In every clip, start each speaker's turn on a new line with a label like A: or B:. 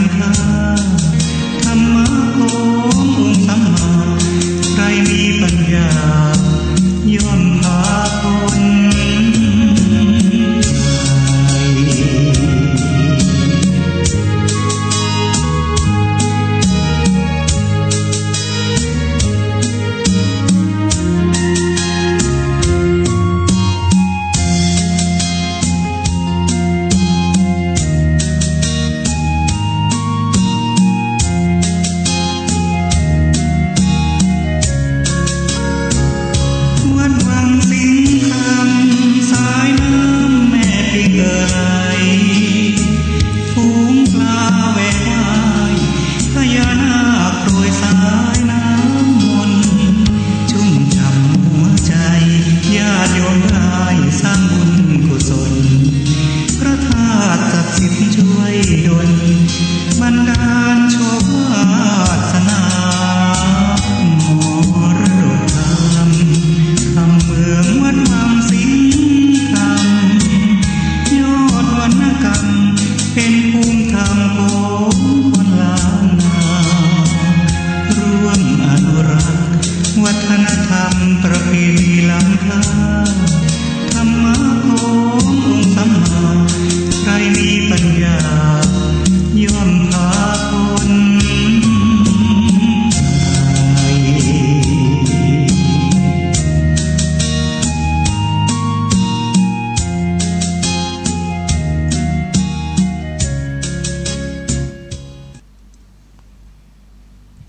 A: ำค่าธรรมะขององค์สัมมาใครมีปัญญาย่อมพาพ้น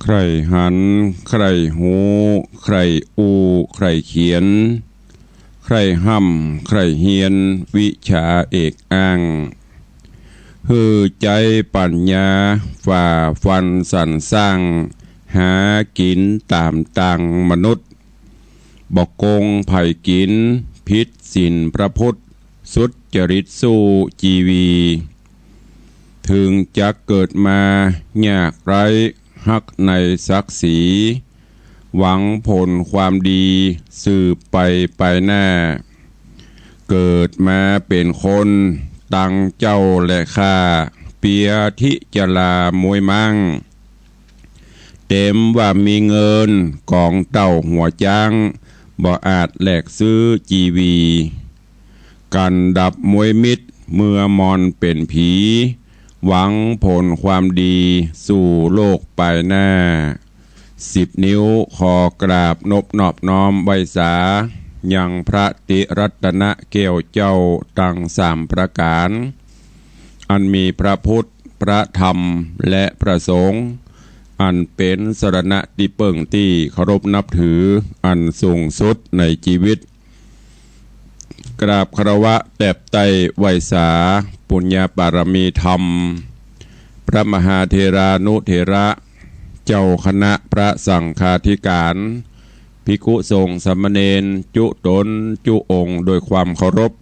B: ใครหันใครหูใครอูใครเขียนใครห้ำใครเฮียนวิชาเอกอ้างฮือใจปัญญาฝ่าฟันสรรสร้างหากินตามตังมนุษย์บอกโกงไผ่กินพิษสินพระพุทธสุดจริตสู้จีวีถึงจะเกิดมายากไร้ฮักในศักดิ์ศรีหวังผลความดีสืบไปหน้าเกิดมาเป็นคนตั้งเจ้าและข้าเปียทิจลามวยมั่งเต็มว่ามีเงินกองเต้าหัวจ้างบ่อาจแลกซื้อจีวีกันดับมวยมิตรเมื่อมอนเป็นผีหวังผลความดีสู่โลกไปหน้า10 นิ้วขอกราบนอบน้อมไว้สายังพระติรัตนเกล้าเจ้าตั้ง3 ประการอันมีพระพุทธพระธรรมและพระสงฆ์อันเป็นสรณะที่เปิ่งที่เคารพนับถืออันสูงสุดในชีวิตกราบคารวะแตบไตไวสาปุญญาบารมีธรรมพระมหาเถรานุเถระเจ้าคณะพระสังฆาธิการภิกขุสงฆ์สามเณรจุตนจุองค์โดยความเคารพ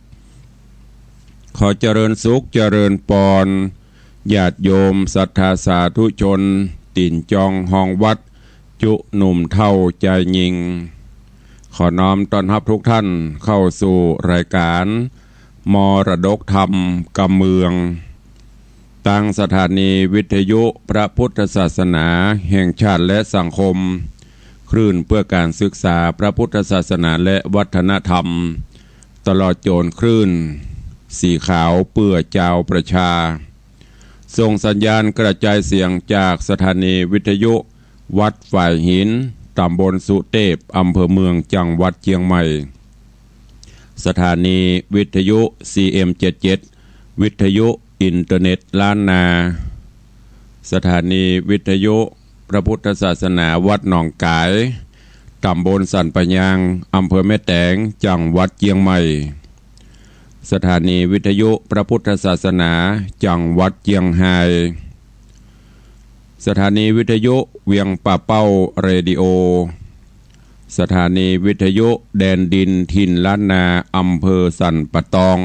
B: ขอเจริญสุขเจริญปอนญาติโยมศรัทธาสาธุชนติ่นจองห้องวัดจุหนุ่มเท่าใจยิงขอน้อมต้อนรับทุกท่านเข้าสู่รายการมรดกธรรมกำเมืองตั้งสถานีวิทยุพระพุทธศาสนาแห่งชาติและสังคมคลื่นเพื่อการศึกษาพระพุทธศาสนาและวัฒนธรรมตลอดโจรคลื่นสีขาวเปื้อเจ้าประชาส่งสัญญาณกระจายเสียงจากสถานีวิทยุวัดฝ่ายหินตำบลสุเทพอำเภอเมืองจังหวัดเชียงใหม่สถานีวิทยุ CM77 วิทยุอินเทอร์เน็ตล้านนาสถานีวิทยุพระพุทธศาสนาวัดหนองกายตำบลสันปะยางอำเภอแม่แตงจังหวัดเชียงใหม่สถานีวิทยุพระพุทธศาสนาจังหวัดเชียงรายสถานีวิทยุเวียงป่าเป้าเรดิโอสถานีวิทยุแดนดินถิ่นล้านนาอำเภอสันปะตอง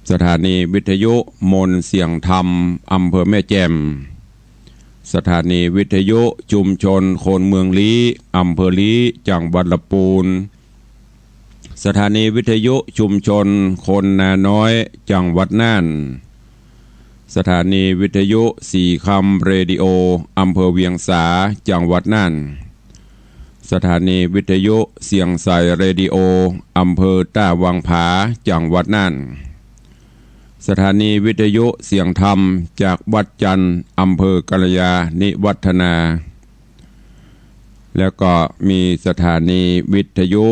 B: สถานีวิทยุมนเสียงธรรมอำเภอแม่แจ่มสถานีวิทยุชุมชนโคนเมืองลี้อำเภอลี้จังหวัดลำพูนสถานีวิทยุชุมชนคนนาน้อยจังหวัดน่าน สถานีวิทยุสีคำเรดิโออำเภอเวียงสาจังหวัดน่านสถานีวิทยุเสียงใสเรดิโออำเภอต้าวังผาจังหวัดน่านสถานีวิทยุเสียงธรรมจากวัดจันทร์อำเภอกัลยาณิวัฒนาแล้วก็มีสถานีวิทยุ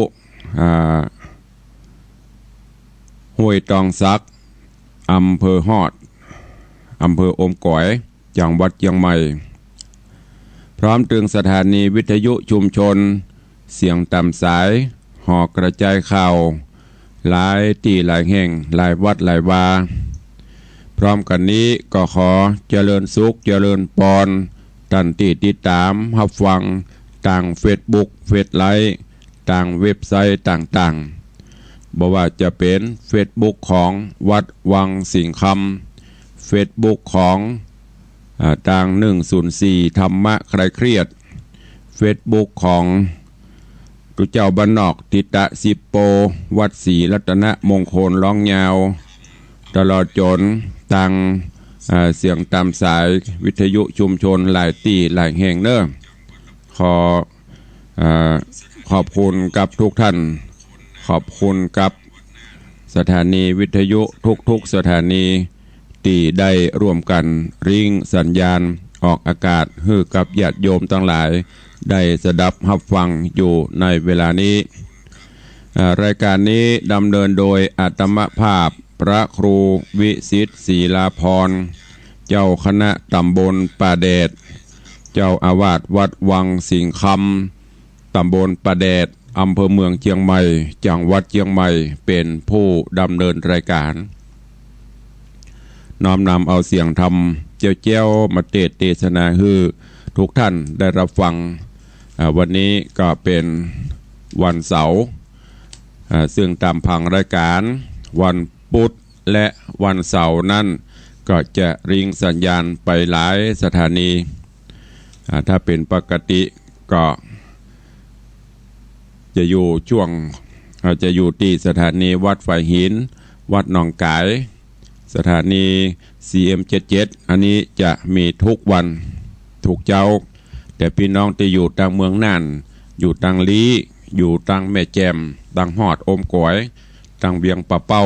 B: ห้วยตองซักอำเภอฮอดอำเภออมก๋อยจังหวัดเชียงใหม่พร้อมถึงสถานีวิทยุชุมชนเสียงตามสายหอกกระจายข่าวหลายที่หลายแห่งหลายวัดหลายวาพร้อมกันนี้ก็ขอเจริญสุขเจริญปอนท่านที่ติดตามรับฟังต่างเฟซบุ๊กเฟซไลค์ต่างเว็บไซต์ต่างๆบ่ว่าจะเป็นเฟซบุ๊กของวัดวังสิงห์คำเฟซบุ๊กของต่าง104ธรรมะใครเครียดเฟซบุ๊กของกุเจ้าบ้านนอกทิตะสิโปวัดศรีรัตนมงคลร้องยาวตลอดจนต่างเสียงตามสายวิทยุชุมชนหลายที่หลายแห่งเนอะขอบคุณกับทุกท่านขอบคุณกับสถานีวิทยุทุกสถานีที่ได้ร่วมกันริ่งสัญญาณออกอากาศให้กับญาติโยมทั้งหลายได้สดับรับฟังอยู่ในเวลานี้รายการนี้ดำเนินโดยอาตมภาพพระครูวิสิทธิ์ศรีลาภรณ์เจ้าคณะตำบลป่าแดดเจ้าอาวาสวัดวังสิงห์คำตำบลป่าแดดอำเภอเมืองเชียงใหม่จังหวัดเชียงใหม่เป็นผู้ดำเนินรายการน้อมนำเอาเสียงธรรมเจ้ามาเทศนาให้ทุกท่านได้รับฟังวันนี้ก็เป็นวันเสาร์ซึ่งตามพังรายการวันพุธและวันเสาร์นั้นก็จะริงสัญญาณไปหลายสถานีถ้าเป็นปกติก็จะอยู่ช่วงจะอยู่ที่สถานีวัดไฟหินวัดหนองกายสถานี CM77 อันนี้จะมีทุกวันทุกเจ้าแต่พี่น้องที่อยู่ทางเมืองน่านอยู่ทางลีอยู่ทางแม่แจ่มทางฮอดอมก๋อยทางเวียงปะเป้า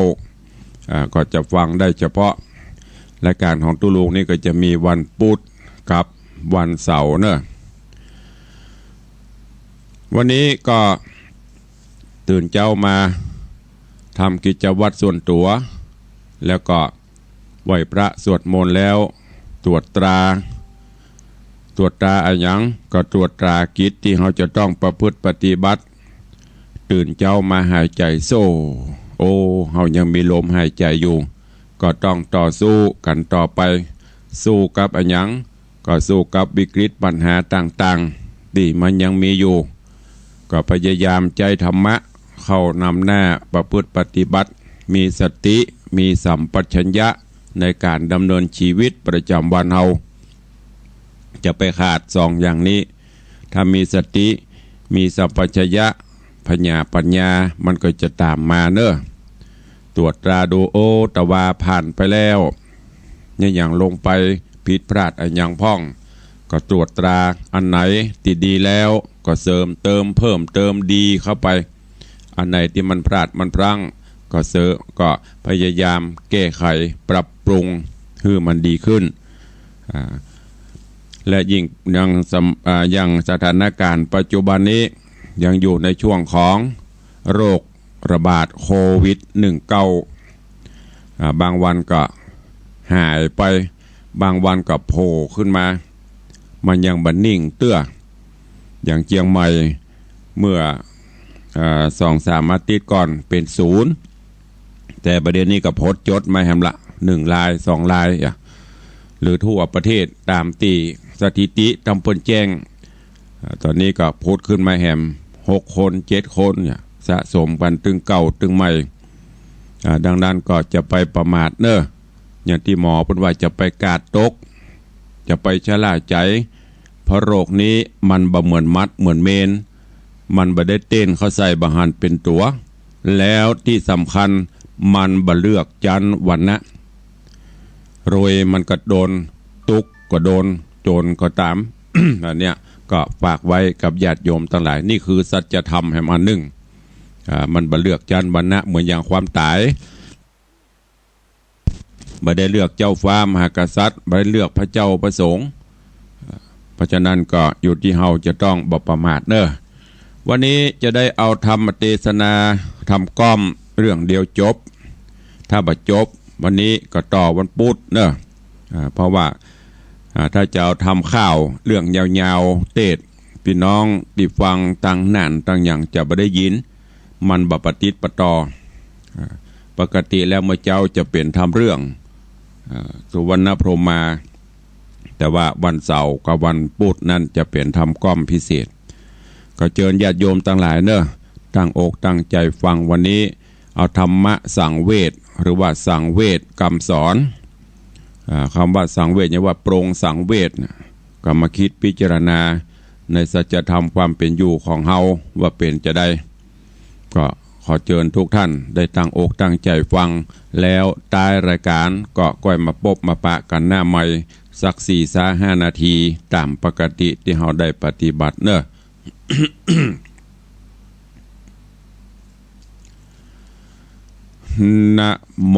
B: ก็จะฟังได้เฉพาะรายการของตุลุงนี่ก็จะมีวันพุธกับวันเสาร์เนอะวันนี้ก็ตื่นเจ้ามาทำกิจวัตรส่วนตัวแล้วก็ไหว้พระสวดมนต์แล้วตรวจตราอะไรยังก็ตรวจตรากิจที่เขาจะต้องประพฤติปฏิบัติตื่นเจ้ามาหายใจโซ่โอ้เขายังมีลมหายใจอยู่ก็ต้องต่อสู้กันต่อไปสู้กับอะไรยังก็สู้กับวิกฤตปัญหาต่างๆที่มันยังมีอยู่ก็พยายามใจธรรมะเข้านำหน้าประพฤติปฏิบัติมีสติมีสัมปชัญญะในการดำเนินชีวิตประจำวันเราจะไปขาด2อย่างนี้ถ้ามีสติมีสัมปชัญญะปัญญามันก็จะตามมาเนอะตรวจตราดูโอ้ตะวาผ่านไปแล้วเนี่ยอย่างลงไปผิดพลาดอันยังพ่องก็ตรวจตราอันไหนที่ดีแล้วก็เสริมเติมเพิ่มเติมดีเข้าไปอันไหนที่มันพลาดมันพลั้งก็พยายามแก้ไขปรับปรุงให้มันดีขึ้นและยิ่งยังสถานการณ์ปัจจุบันนี้ยังอยู่ในช่วงของโรคระบาดโควิด-19 บางวันก็หายไปบางวันก็โผล่ขึ้นมามันยังบันนิ่งเตื้ออย่างเชียงใหม่เมื่อ2-3 อาทิตย์ก่อนเป็น0แต่ประเด็นนี้ก็โพสต์จดมาแหมละ1 ราย 2 รายหรือทั่วประเทศตามที่สถิติตำบลแจ้งตอนนี้ก็โพสต์ขึ้นมาแหม6 คน 7 คนสะสมกันตึงเก่าตึงใหม่ดังนั้นก็จะไปประมาทเนอะอย่างที่หมอพูดว่าจะไปกาดตกจะไปชะล่าใจเพราะโรคนี้มันบ่เหมือนมัดเหมือนเมนมันบ่ได้เต้นเขาใส่บางหันเป็นตัวแล้วที่สำคัญมันบ่เลือกจันทร์วันนะ รวยมันก็โดนตุกก็โดนโจรก็ตาม อันเนี้ยก็ฝากไว้กับญาติโยมทั้งหลายนี่คือสัจธรรมแห่งอันหนึ่งมันบ่เลือกจันวรรณะเหมือนอย่างความตายบ่ได้เลือกเจ้าฟ้ามหากษัตริย์บ่ได้เลือกพระเจ้าประสงค์เพราะฉะนั้นก็อยู่ที่เฮาจะต้องบ่ประมาทเนอะวันนี้จะได้เอาธรรมเทศนาทำก้อมเรื่องเดียวจบถ้าบ่จบวันนี้ก็ต่อวันพุธเนอะเพราะว่าถ้าจะเอาทำข้าวเรื่องยาวๆเทศพี่น้องที่ฟังตั้งนั่นตั้งอย่างจะบ่ได้ยินมันบ่ปฏิปต่อปกติแล้วเมื่อเจ้าจะเป็นทำเรื่องสุวรรณพรหมาแต่ว่าวันเสาร์กับวันพุธนั้นจะเป็นทำก้อมพิเศษก็เชิญญาติโยมทั้งหลายเนอะตั้งอกตั้งใจฟังวันนี้เอาธรรมะสังเวชหรือว่าสังเวชคำสอนคำว่าสังเวชเนี่ยว่าโปร่งสังเวชก็มาคิดพิจารณาในสัจธรรมความเป็นอยู่ของเฮาว่าเป็นจะได้ก็ขอเชิญทุกท่านได้ตั้งอกตั้งใจฟังแล้วท้ายรายการก็ก้อยมาพบมาปะกันหน้าใหม่สัก4-5 นาทีตามปกติที่เฮาได้ปฏิบัติเนอะ นะโม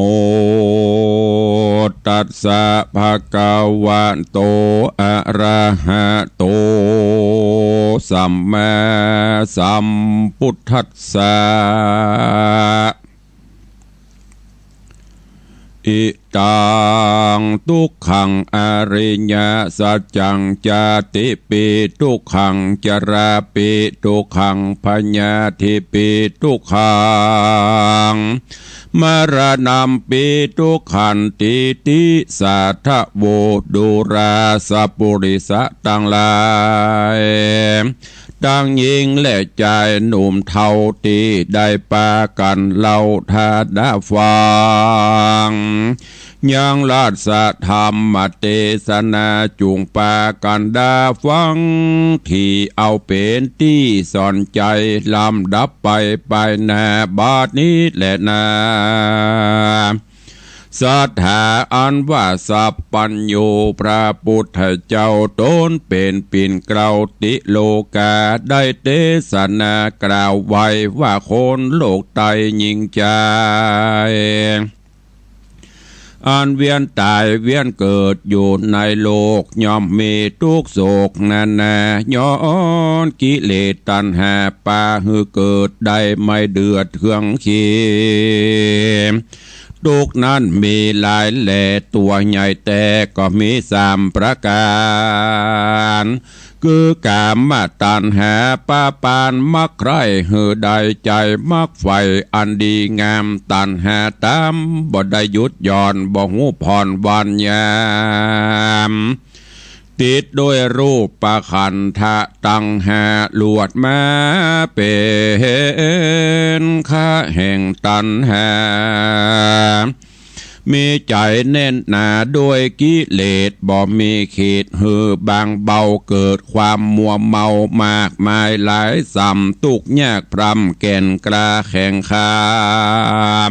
B: ตัสสะภะคะวะโตอะระหะโตสัมมาสัมพุทธัสสะอิตังทุกขังอริยสัจจังจาติปิทุกขังจราปิทุกขังพญาธิปิทุกขังมรณะปิทุกขันติติสัทธโวดุราสปุริสะตังหลายดังหญิงและชายหนุ่มเท่าที่ได้ปากันเล่าทาดาฟังยังราชธรรมเทศนาจุงปากันดาฟังที่เอาเป็นที่สอนใจลำดับไปนาบาดนี้แหละนาศรัทธาอันว่าสัพพัญญูพระพุทธเจ้าตนเป็นปิ่นเกล้าติโลกาได้เทศนากล่าวไว้ว่าคนโลกไตยิ่งใจอันเวียนตายเวียนเกิดอยู่ในโลกย่อมมีทุกโศกนานาย้อนกิเลสตัณหาปาหือเกิดได้ไม่เดือดเครื่องขีทุกนั้นมีหลายแหล่ตัวใหญ่แต่ก็มี3 ประการคือกามตัณหาปาปานมักใครหือใดใจมักไฟอันดีงามตัณหาตามบ่ได้หยุดย่อนบ่หูผ่อนวันยามติดด้วยรูปประคันทะตังหาลวดมาเป็นข้าแห่งตัณหามีใจแน่นหนาด้วยกิเลสบ่มีขีดหือบางเบาเกิดความมัวเมามากมายหลายสัมตุกยากพรำแก่นกล้าแข่งขา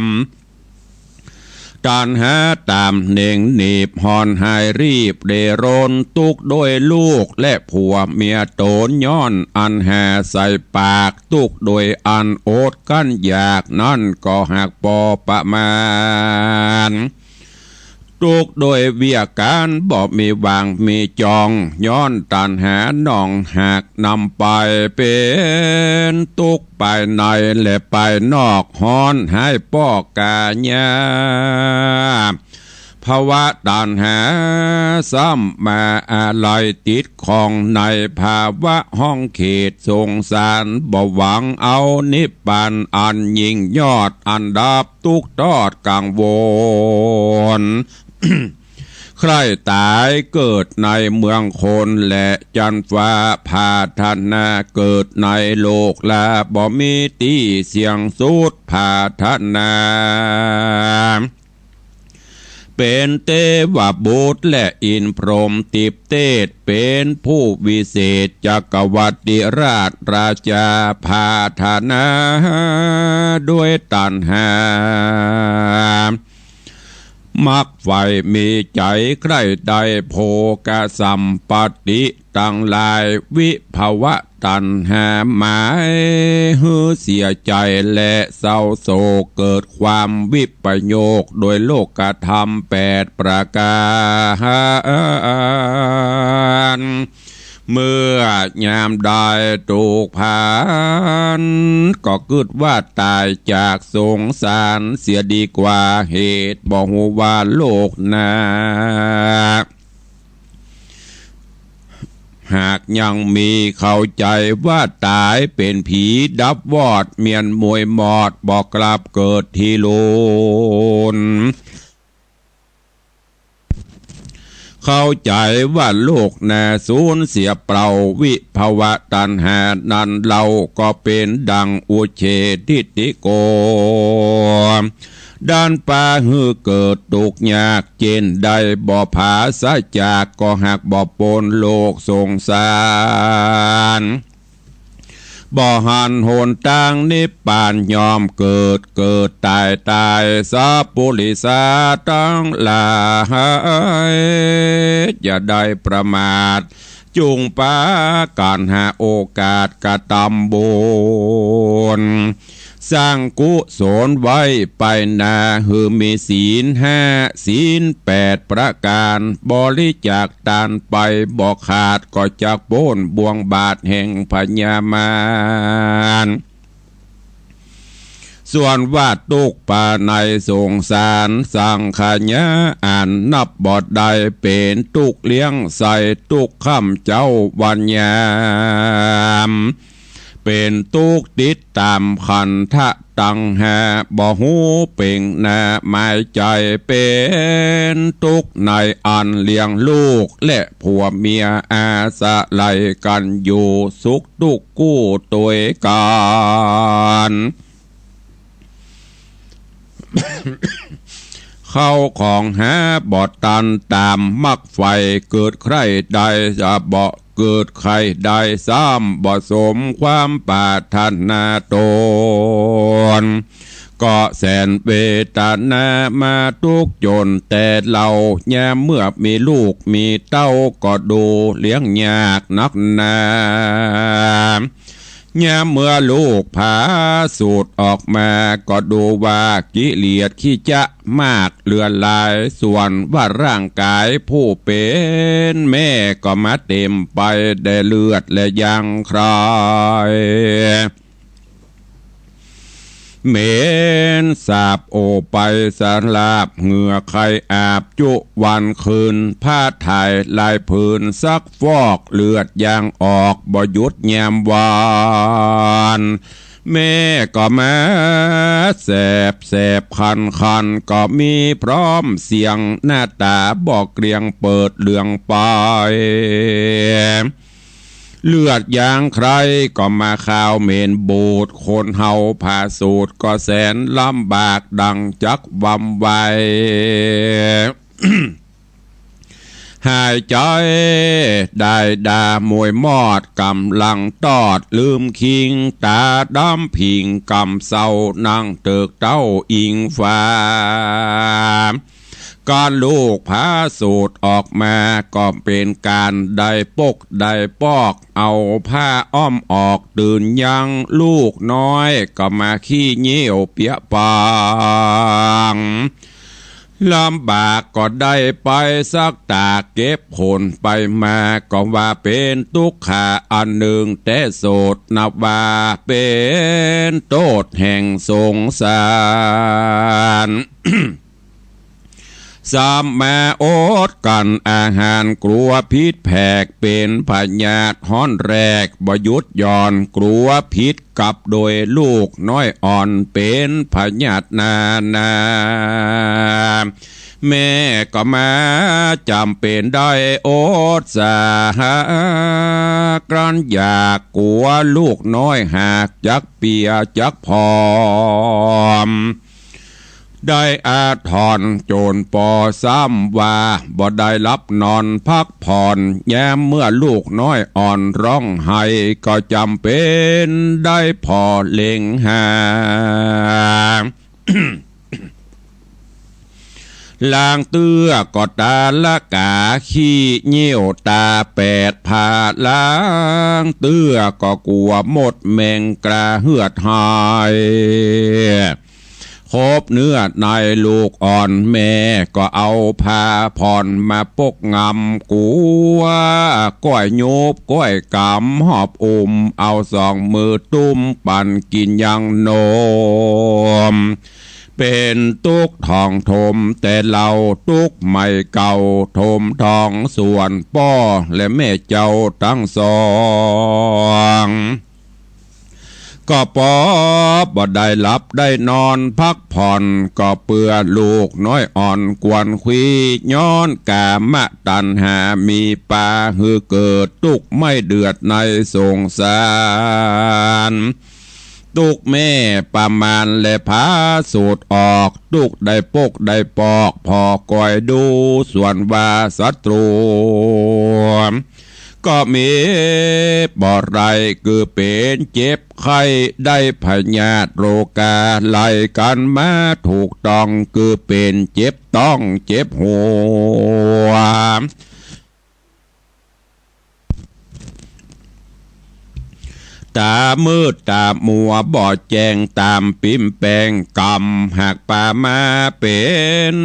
B: มตัณหาตามเน่งหนีบหอนหายรีบเดรนตุกโดยลูกและผัวเมียโตนย้อนอันแห่ใส่ปากตุกโดยอันโอดกันอยากนั่นก็หักปอประมาณทุกโดยเวียการบอกมีวางมีจองย้อนตันหาหนองหากนำไปเป็นทุกไปในและไปนอกฮ้อนให้ป้อกาญาภาวะตัณหาซ้ำมาอะไรติดของในภาวะห้องเขตสงสารบ่หวังเอานิพพานอันยิ่งยอดอันดับทุกทอดกังวล ใครตายเกิดในเมืองคนและจันฟ้าพาธนาเกิดในโลกและบ่มีตีเสียงสุดพาธนาเป็นเทวบุตรและอินพรหมติบเทศเป็นผู้วิเศษจักรวรรดิราชราชาพาธนาด้วยตัณหา มักไฟมีใจใครใดโภกสัมปติตั้งหลายวิภาวะตัณหาหมายหือเสียใจและเศร้าโศกเกิดความวิปโยคโดยโลกธรรม8ประการเมื่อยามได้ถูกผ่านก็กึดว่าตายจากสงสารเสียดีกว่าเหตุบ่ฮู้ว่าโลกหน้าหากยังมีเข้าใจว่าตายเป็นผีดับวอดเมียนมวยหมอดบอกกลับเกิดที่โลนเข้าใจว่าโลกนาสูญเสียเปล่าวิภาวะตัณหานั้นเราก็เป็นดังอุเฉทิติโกด้านป่าหือเกิดตกยากเจนได้บ่ผาสะจากก็หักบ่ปนโลกสงสารบ่หันโหนต่างนิพพานยอมเกิดตายสัพปุริสาตั้งหลายอย่าได้ประมาทจุงปาการหาโอกาสกระทำบุญสร้างกุศลไว้ไปนาหือมีศีล5ศีล8ประการบริจาคทานไปบ่ขาดก็จากโป้นบวงบาทแห่งพญามารส่วนว่าตุกป่าในสงสารสังขญาอ่านนับบอดใดเป็นตุกเลี้ยงใส่ตุกข้ามเจ้าวันยามเป็นตุกติดตามขันทะตังหาบ่หูเป่งหน้าหมายใจเป็นตุกในอันเลี้ยงลูกและผัวเมียอาสะไหลกันอยู่สุขตุกกู้ตัวกันเข้าของหาบอดตันตามมักไฟเกิดใครใดจะบ่เกิดใครใดซ้ำบ่สมความปรารถนาตนก็แสนเวทนามาทุกจนแต่เราแย่เมื่อมีลูกมีเต้าก็ดูเลี้ยงยากนักหนาแย่เมื่อลูกผาสูดออกมาก็ดูว่ากิเลสขี้จะมากเลือนลายส่วนว่าร่างกายผู้เป็นแม่ก็มาเต็มไปได้เลือดและยังคลายเมนสาบโอไปสาลาบเหงื่อใครอาบจุวันคืนผ้าถ่ายลายผืนซักฟอกเลือดยางออกบ่หยุดแยมวานแม่ก็มาแสบคันก็มีพร้อมเสียงหน้าตาบอกเกลียงเปิดเรื่องไปเลือดยางใครก็มาข่าวเมนโบดคนเฮาผ่าสูตรก็แสนลำบากดังจักวำไว หายใจได้ดามวยมอดกำลังตอดลืมคิงตาดำพิงกำเศร้านั่งเติกเต้าอิงฟ้าการลูกพาสูตรออกมาก็เป็นการได้ปกได้ปอกเอาผ้าอ้อมออกตื่นยังลูกน้อยก็มาขี้เยี่ยวเปียปางลำบากก็ได้ไปสักตาเก็บผลไปมาก็ว่าเป็นทุกขาอันหนึ่งแต่โสดนับว่าเป็นโทษแห่งสงสาร สามแม่โอดกันอาหารกลัวพิษแผกเป็นพญาตฮ้อนแรกบ่ยุดย่อนกลัวพิษกับโดยลูกน้อยอ่อนเป็นพญาตนาแม่ก็มาจำเป็นได้โอดสาหากรันอยากกลัวลูกน้อยหากจักเปียจักพอมได้อาทรโจรปอซ้ำว่าบ่ได้รับนอนพักผ่อนแย้มเมื่อลูกน้อยอ่อนร้องไห้ก็จำเป็นได้พอเล็งหา ลางเตื้อก็ตาละกาขี้เยี่ยวตาแปดผาลางเตื้อก็กลัวหมดแมงกระเหือดหายครบเนื้อในลูกอ่อนแม่ก็เอาผ้าผ่อนมาปกงำกัวก้อยโยบก้อยกำหอบเอาสองมือตุ้มปั่นกินยังนมเป็นตุกทองทมแต่เราตุกไม่เก่าทมทองส่วนป้อและแม่เจ้าทั้งสองก็ปอบ่ได้หลับได้นอนพักผ่อนก็เปื่อลูกน้อยอ่อนกวนคุยย้อนกามะตันหามีปาหือเกิดตุกไม่เดือดในสงสารตุกแม่ประมาณและพาสูดออกตุกได้ปกได้ปอกพอก่อยดูส่วนว่าศัตรูก็มีบ่ไรคือเป็นเจ็บไข้ได้พยาธิโรคาไล่กันมาถูกต้องคือเป็นเจ็บต้องเจ็บหัวตามืดตามัวบอดแจงตามปิ่มแปงกำหากป่ามาเป็น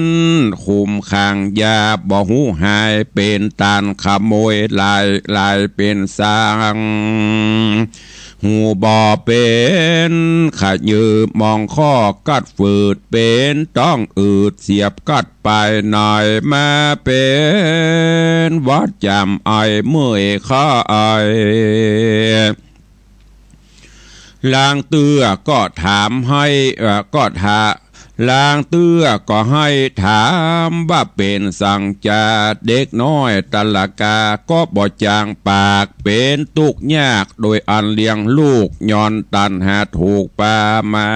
B: คุมข้างยาบ่หูหายเป็นตานขโมยลายเป็นสร้างหูบ่อเป็นขาดยืมมองข้อกัดฝืดเป็นต้องอืดเสียบกัดไปหน่อยมาเป็นวัดจำไอเมื่อยข้าไอลางเตื้อก็ถามให้ลางเตื้อก็ให้ถามว่าเป็นสั่งจาเด็กน้อยตะละกาก็บ่จางปากเป็นตุกยากโดยอันเลี้ยงลูกย้อนตันหาถูกปามา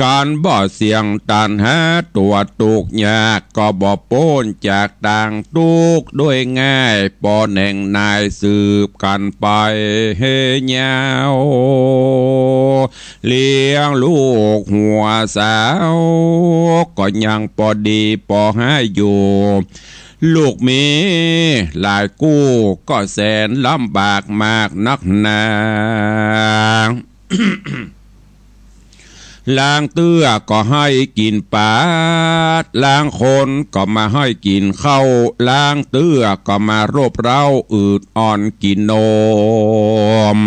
B: การบ่เสียงตันหาตัวตุกยากก็บ่โป้นจากต่างตุกด้วยง่ายปอแหน่งนายสืบกันไปเฮียาวเลี้ยงลูกหัวสาวก็ยังพอดีพอให้อยู่ลูกมีหลายกู้ก็แสนลำบากมากนักหนา ล้างเตื้อก็ให้กินปลาล้างคนก็มาให้กินข้าวล้างเตื้อก็มารบเร้าอืดอ่อนกินนม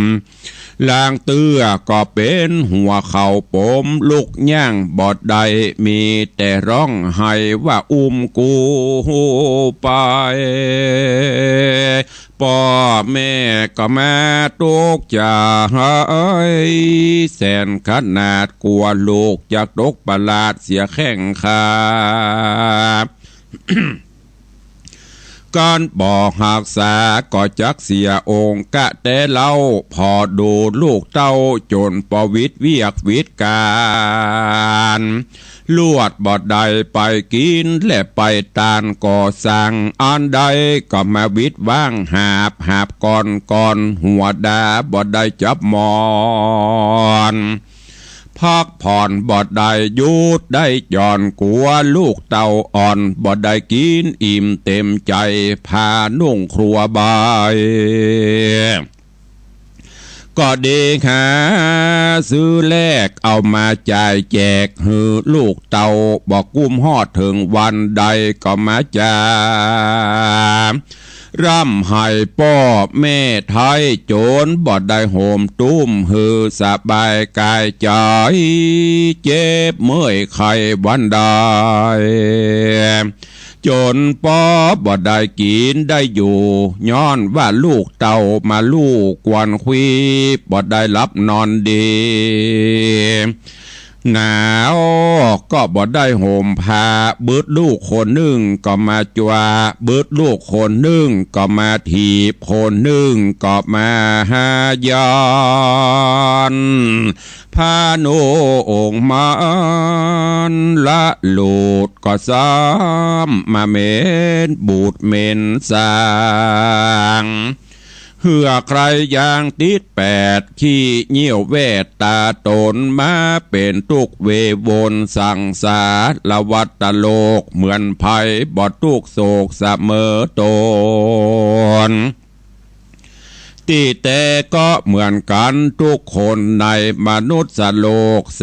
B: ล้างเตื้อก็เป็นหัวเข่าปมลูกย่างบอดใดมีแต่ร้องไห้ว่ากูไปพ่อแม่ก็มาตุกใจแสนขนาดกลัวลูกจะตกประหลาดเสียแข้งขาการบอกหักษาก็จักเสียองค์กะแต่เล่าพอดูลูกเต้าจนปวิตเวียกวิตการลวดบอดใดไปกินและไปตานก่อสั่งอันใดก็มาวิตว่างหาบก่อนหัวดาบอดใดจับมอนพักผ่อนบอดได้ยุดได้ย่อนกลัวลูกเต่าอ่อนบอดได้กินอิ่มเต็มใจพานุ่งครัวบายก็เด็กหาซื้อแลกเอามาจ่ายแจกหือลูกเต่าบอกกุ้มหอดถึงวันใดก็มาจ่าร่ำไห้พ่อแม่ไทยโจรบอดได้โหมตุ้มหือสบายกายใจเจ็บเมื่อยไข้วันใดจนพ่อบอดได้กินได้อยู่ย้อนว่าลูกเต่ามาลูกกวนคุยบอดได้รับนอนดีหนาวก็บ่ได้ห่มผ้าเบิดลูกคนหนึ่งก็มาจวาเบิดลูกคนหนึ่งก็มาถีบคนหนึ่งก็มาหายอนพาโนองมันละหลุดก็ซ้ำมาเม็นบูดเม็นสาง เหือใครอย่างติดแปดขี้เยี่ยวแวดตาตนมาเป็นทุกเววนสั่งสาละวัตโลกเหมือนภัยบอดทุกโศกเสมอตนที่แต่ก็เหมือนกันทุกคนในมนุษย์โลกแส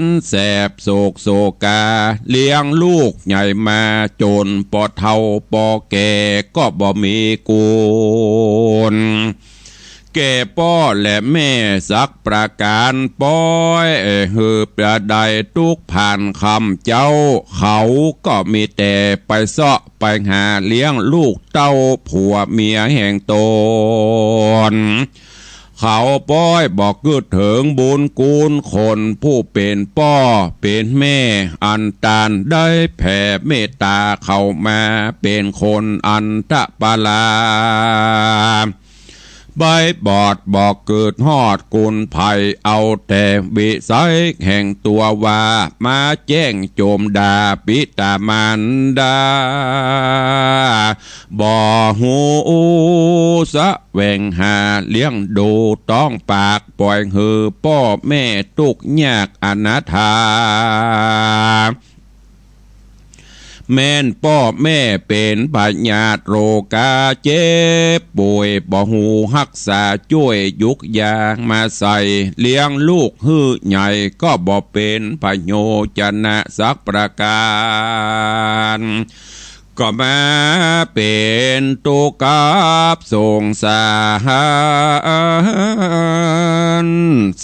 B: นแสบโศกโศกาเลี้ยงลูกใหญ่มาจนปอเท่าปอแก่ก็บ่มีกูลแก่พ่อและแม่สักประการป้อยหือประใดทุกผ่านคำเจ้าเขาก็มีแต่ไปเสาะไปหาเลี้ยงลูกเต้าผัวเมียแห่งตนเขาป้อยบอกกึดถึงบุญกูลคนผู้เป็นพ่อเป็นแม่อันตานได้แผ่เมตตาเข้ามาเป็นคนอันตะปาลาใบบอดบอกเกิดฮอดกุลภัยเอาแต่วิสัยแห่งตัวว่ามาแจ้งโจมดาปิตามันดาบ่หูสะแหวงหาเลี้ยงดูต้องปากปล่อยหือพ่อแม่ทุกยากอนาถาแม่นพ่อแม่เป็นพญาโรกาเจ็บป่วยบ่หูรักษาช่วยยุกยามาใส่เลี้ยงลูกฮื้อใหญ่ก็บ่เป็นพโยชนะสักประการก็มาเป็นตุกับสงสาร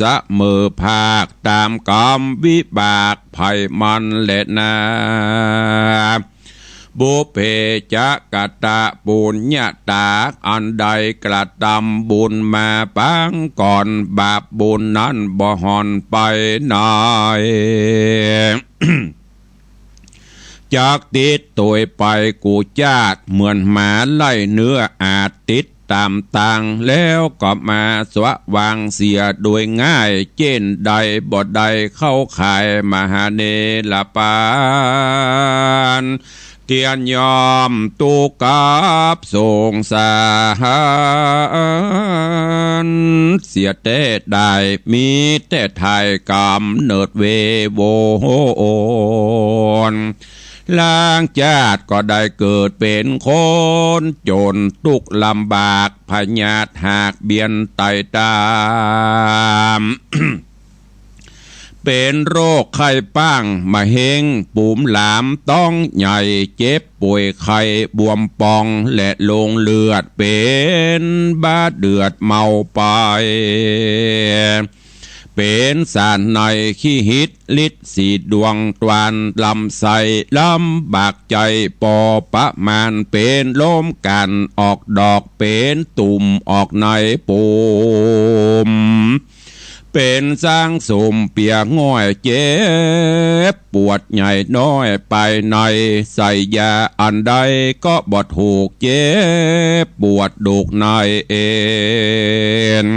B: สะเมอภาคตามกรรมวิบากภัยมันและนาบุเพจะกะตะปุญญาตาอันใดกระทำบุญมาปังก่อนบาปบุญนั้นบ่หอนไปไหน จากติดตัวไปกูจาดเหมือนหมาไล่เนื้ออาจติดตามตังแล้วก็มาสวะวางเสียโดยง่ายเจนใดบ่ใดเข้าขายมหาเนลปานเทียนยอมตุกับสงสารเสียแต่ได้มีแต่ไทยกำเนิดเวโวนล้างจาดก็ได้เกิดเป็นคนจนทุกข์ลำบากพญาตหากเบียนไตตาม เป็นโรคไข้ป้างมะเร็งปุ่มหลามต้องใหญ่เจ็บป่วยไข้บวมปองและลงเลือดเป็นบาดเดือดเมาไปเป็นสารในขี้หิดลิดสีดวงตวันลำไส้ลำบากใจปอประมาณเป็นลมกันออกดอกเป็นตุ่มออกในปูมเป็นสร้างสมเปียง่อยเจ็บปวดใหญ่น้อยไปในใส่ยาอันใดก็บ่ถูกเจ็บปวดดุกในเอ็น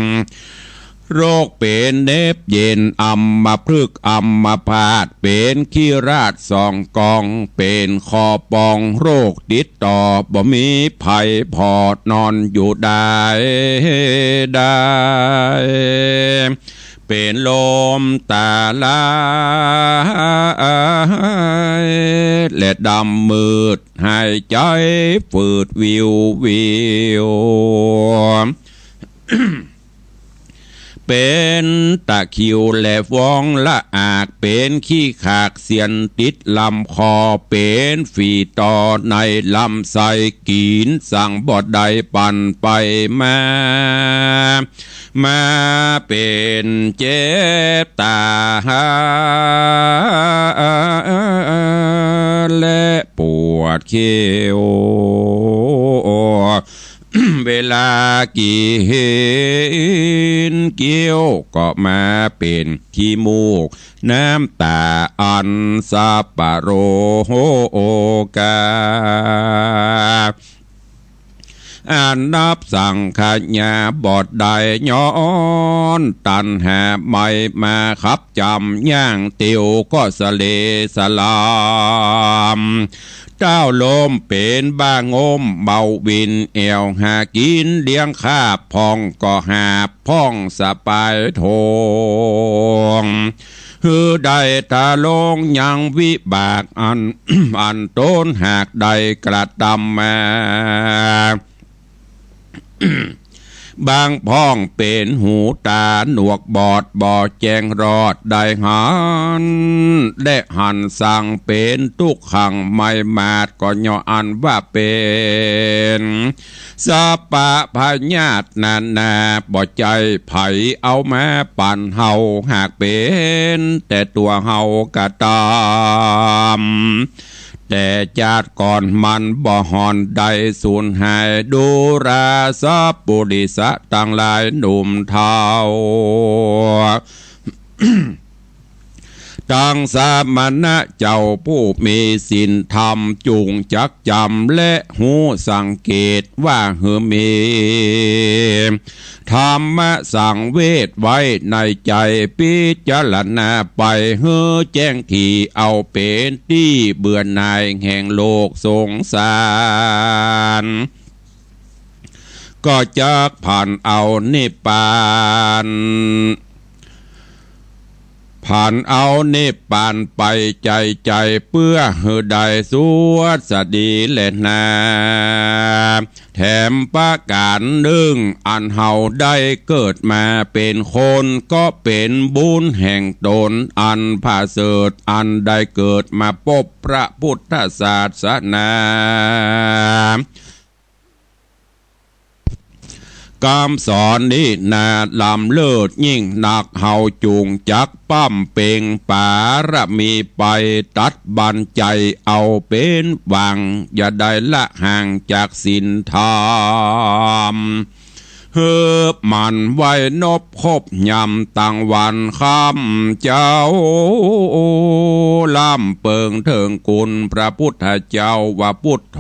B: โรคเป็นเนบเย็นอัมพฤกษ์อัมพาตเป็นขี้ราดสองกองเป็นคอปองโรคติดต่อบ่มีภัยพอดนอนอยู่ได้เป็นลมตาลายและดำมืดหายใจฝืดวิว เป็นตะคิวและฟองละอากเป็นขี้ขากเสียนติดลำคอเป็นฝีต่อในลำไส้กินสั่งบอดใดปั่นไปมาเป็นเจ็บตาและปวดเขี้ยว เวลากินเกี้ยวก็มาเป็นขี้มูกน้ำตาอันซาปะโรกา อ่านนับสั่งขญาบอดใดย้อนตันหาไม่มาขับจำย่างเตียวก็สะเลสลามเจ้าลมเป็นบ้างมเบาวินเอวหากินเลี้ยงข้าพองก็หาพ่องสปายโทงฮือใดตาลงยังวิบากอัน อันต้นหากใดกระตำมาบางพ้องเป็นหูตาหนวกบอดบอแจงรอดได้หันได้หันสั่งเป็นทุกขังไม่มาดก็ย่ออันว่าเป็นสปะพญาตนานาบ่ใจไผเอามาปั่นเฮาหากเป็นแต่ตัวเฮากะตามแต่จาดก่อนมันบ่หอนใดสูญหายดูราสปุริสะต่างหลายหนุ่มเทาตังสามณะเจ้าผู้มีศีลธรรมจุงจักจำและหูสังเกตว่าเฮมีธรรมะสั่งเวทไว้ในใจพิจารณาไปเฮือแจ้งที่เอาเป็นที่เบื่อหน่ายแห่งโลกสงสารก็จักผ่านเอานิพพานผ่านเอานิพพานไปใจเพื่อเฮือใดสวดสดีแลนาแถมประการหนึ่งอันเฮาได้เกิดมาเป็นคนก็เป็นบุญแห่งตนอันผาเสดอันได้เกิดมาพบพระพุทธศาสนาคำสอนนี้นาลำเลิศยิ่งหนักเฮาจูงจักปั้มเป่งปารมีไปตัดบันใจเอาเป็นหวังอย่าได้ละห่างจากศีลธรรมเฮือบมันไว้นบคบยำตั้งวันคำเจ้าล่ำเปิงเถิงกุลพระพุทธเจ้าว่าพุทโธ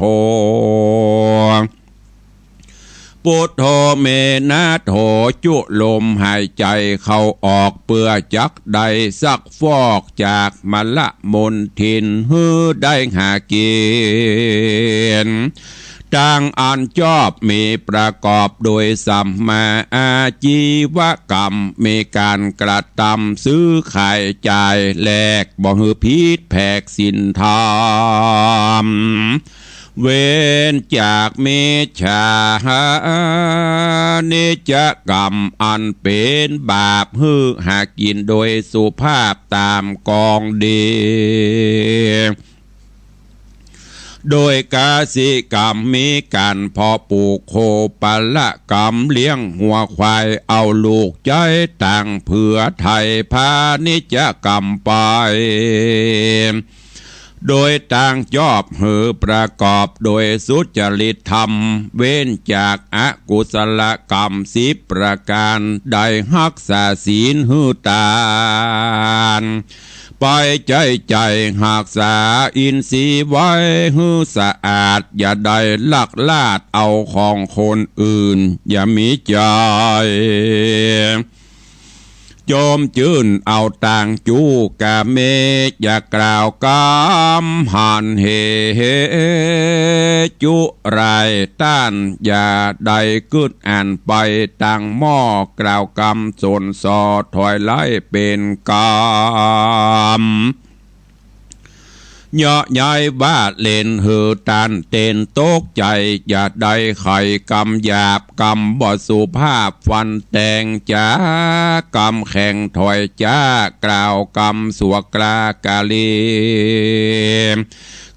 B: พุทโธเมนะโธจุลมหายใจเข้าออกเปื่อจักใดสักฟอกจากมละมนทินฮือได้หาเกียนต่างอันชอบมีประกอบโดยสัมมาอาชีวกรรมมีการกระทำซื้อขายจ่ายแลกบ่ฮือพิษแผกสินธรรมเว้นจากเมชานิจกรรมอันเป็นบาปฮือหากินโดยสุภาพตามกองดีโดยกาสิกรรมมีการพอปลูกโคปละกรรมเลี้ยงหัวควายเอาลูกใจต่างเผื่อไทยพานิจกรรมไปโดยต่างชอบหือประกอบโดยสุจริตธรรมเว้นจากอกุศลกรรม10ประการได้รักษาศีลหือตานไปใจหากษาอินทรีย์ไว้หือสะอาดอย่าได้ลักลาดเอาของคนอื่นอย่ามีใจโจมจื่นเอาต่างจูกะเมอย่ากล่าวกำหันเฮจุไรต้านอย่าใดกึดอ่านไปต่างหม้อกล่าวกำสนสอถอยไล่เป็นกรรมเยาะย้ายบ้าเล่นหือตันเต้นตกใจอย่าได้ไข่กำหยาบกำบ่สุภาพฟันแตงจ้ากำแข่งถอยจ้ากล่าวกำสัวกลากาลี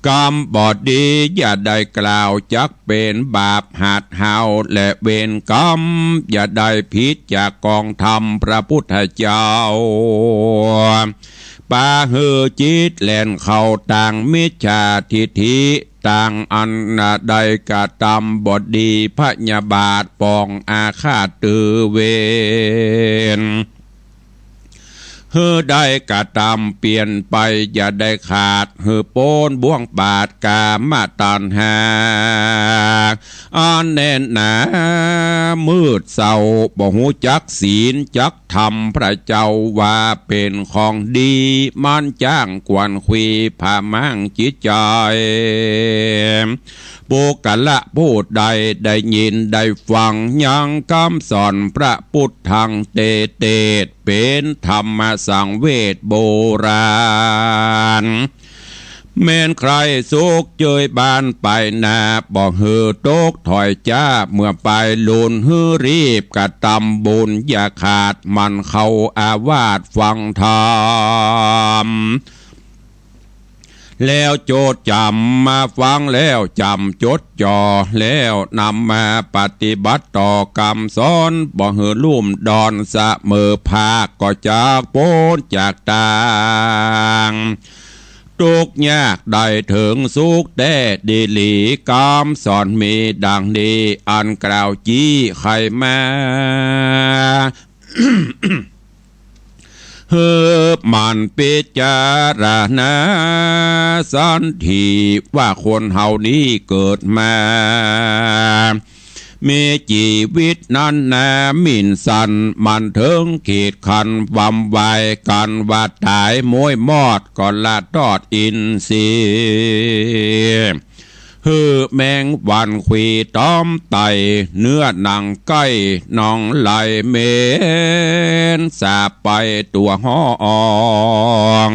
B: กรรมบอดดีอย่าได้กล่าวจักเป็นบาปหัดเฮาและเวรกรรมอย่าได้ผิดจากกองธรรมพระพุทธเจ้าปาหือจิตแล่นเข้าต่างมิจฉาทิฐิต่างอันนาใดกะตำบดดีพยาบาทปองอาฆาตตือเวน เฮือได้กะตำเปลี่ยนไปอย่าได้ขาดเฮือโปนบ่วงบาดกามาตันหาอันแน่นหนามืดเศร้าบ่หูจักศีลจักธรรมพระเจ้าว่าเป็นของดีมันจ้างกวนคุยพามั่งจิตใจปุกละพูดใดได้ยินได้ฟังยังคำสอนพระพุทธังเตเตเป็นธรรมสังเวชโบราณแม่นใครสุกเจยบานไปนาบอกเฮือตกถอยจ้าเมื่อไปลุนฮือรีบกระตำบุญอย่าขาดมันเข้าอาวาสฟังธรรมแล้วโจดจำมาฟังแล้วจำจดจ่อแล้วนำมาปฏิบัติต่อกรรมสอนบ่เหือลุ่มดอนสะเมอภาคก็จากโพ้นจากต่างทุกยากได้ถึงสุขแด่ดีหลีกรรมสอนมีดังนี้อันกล่าวจี้ใครมา เฮือมันพิจารณาสันทีว่าคนเฮานี้เกิดมามีชีวิตนั้นนามินสันมันถึงขีดขันวำไวกันว่าตายมวยมอดก่อนละทอดอินทรีฮือแมงวันขวีต้อมไตเนื้อหนังใกล้น้องไหลเมนสาไปตัวห้อง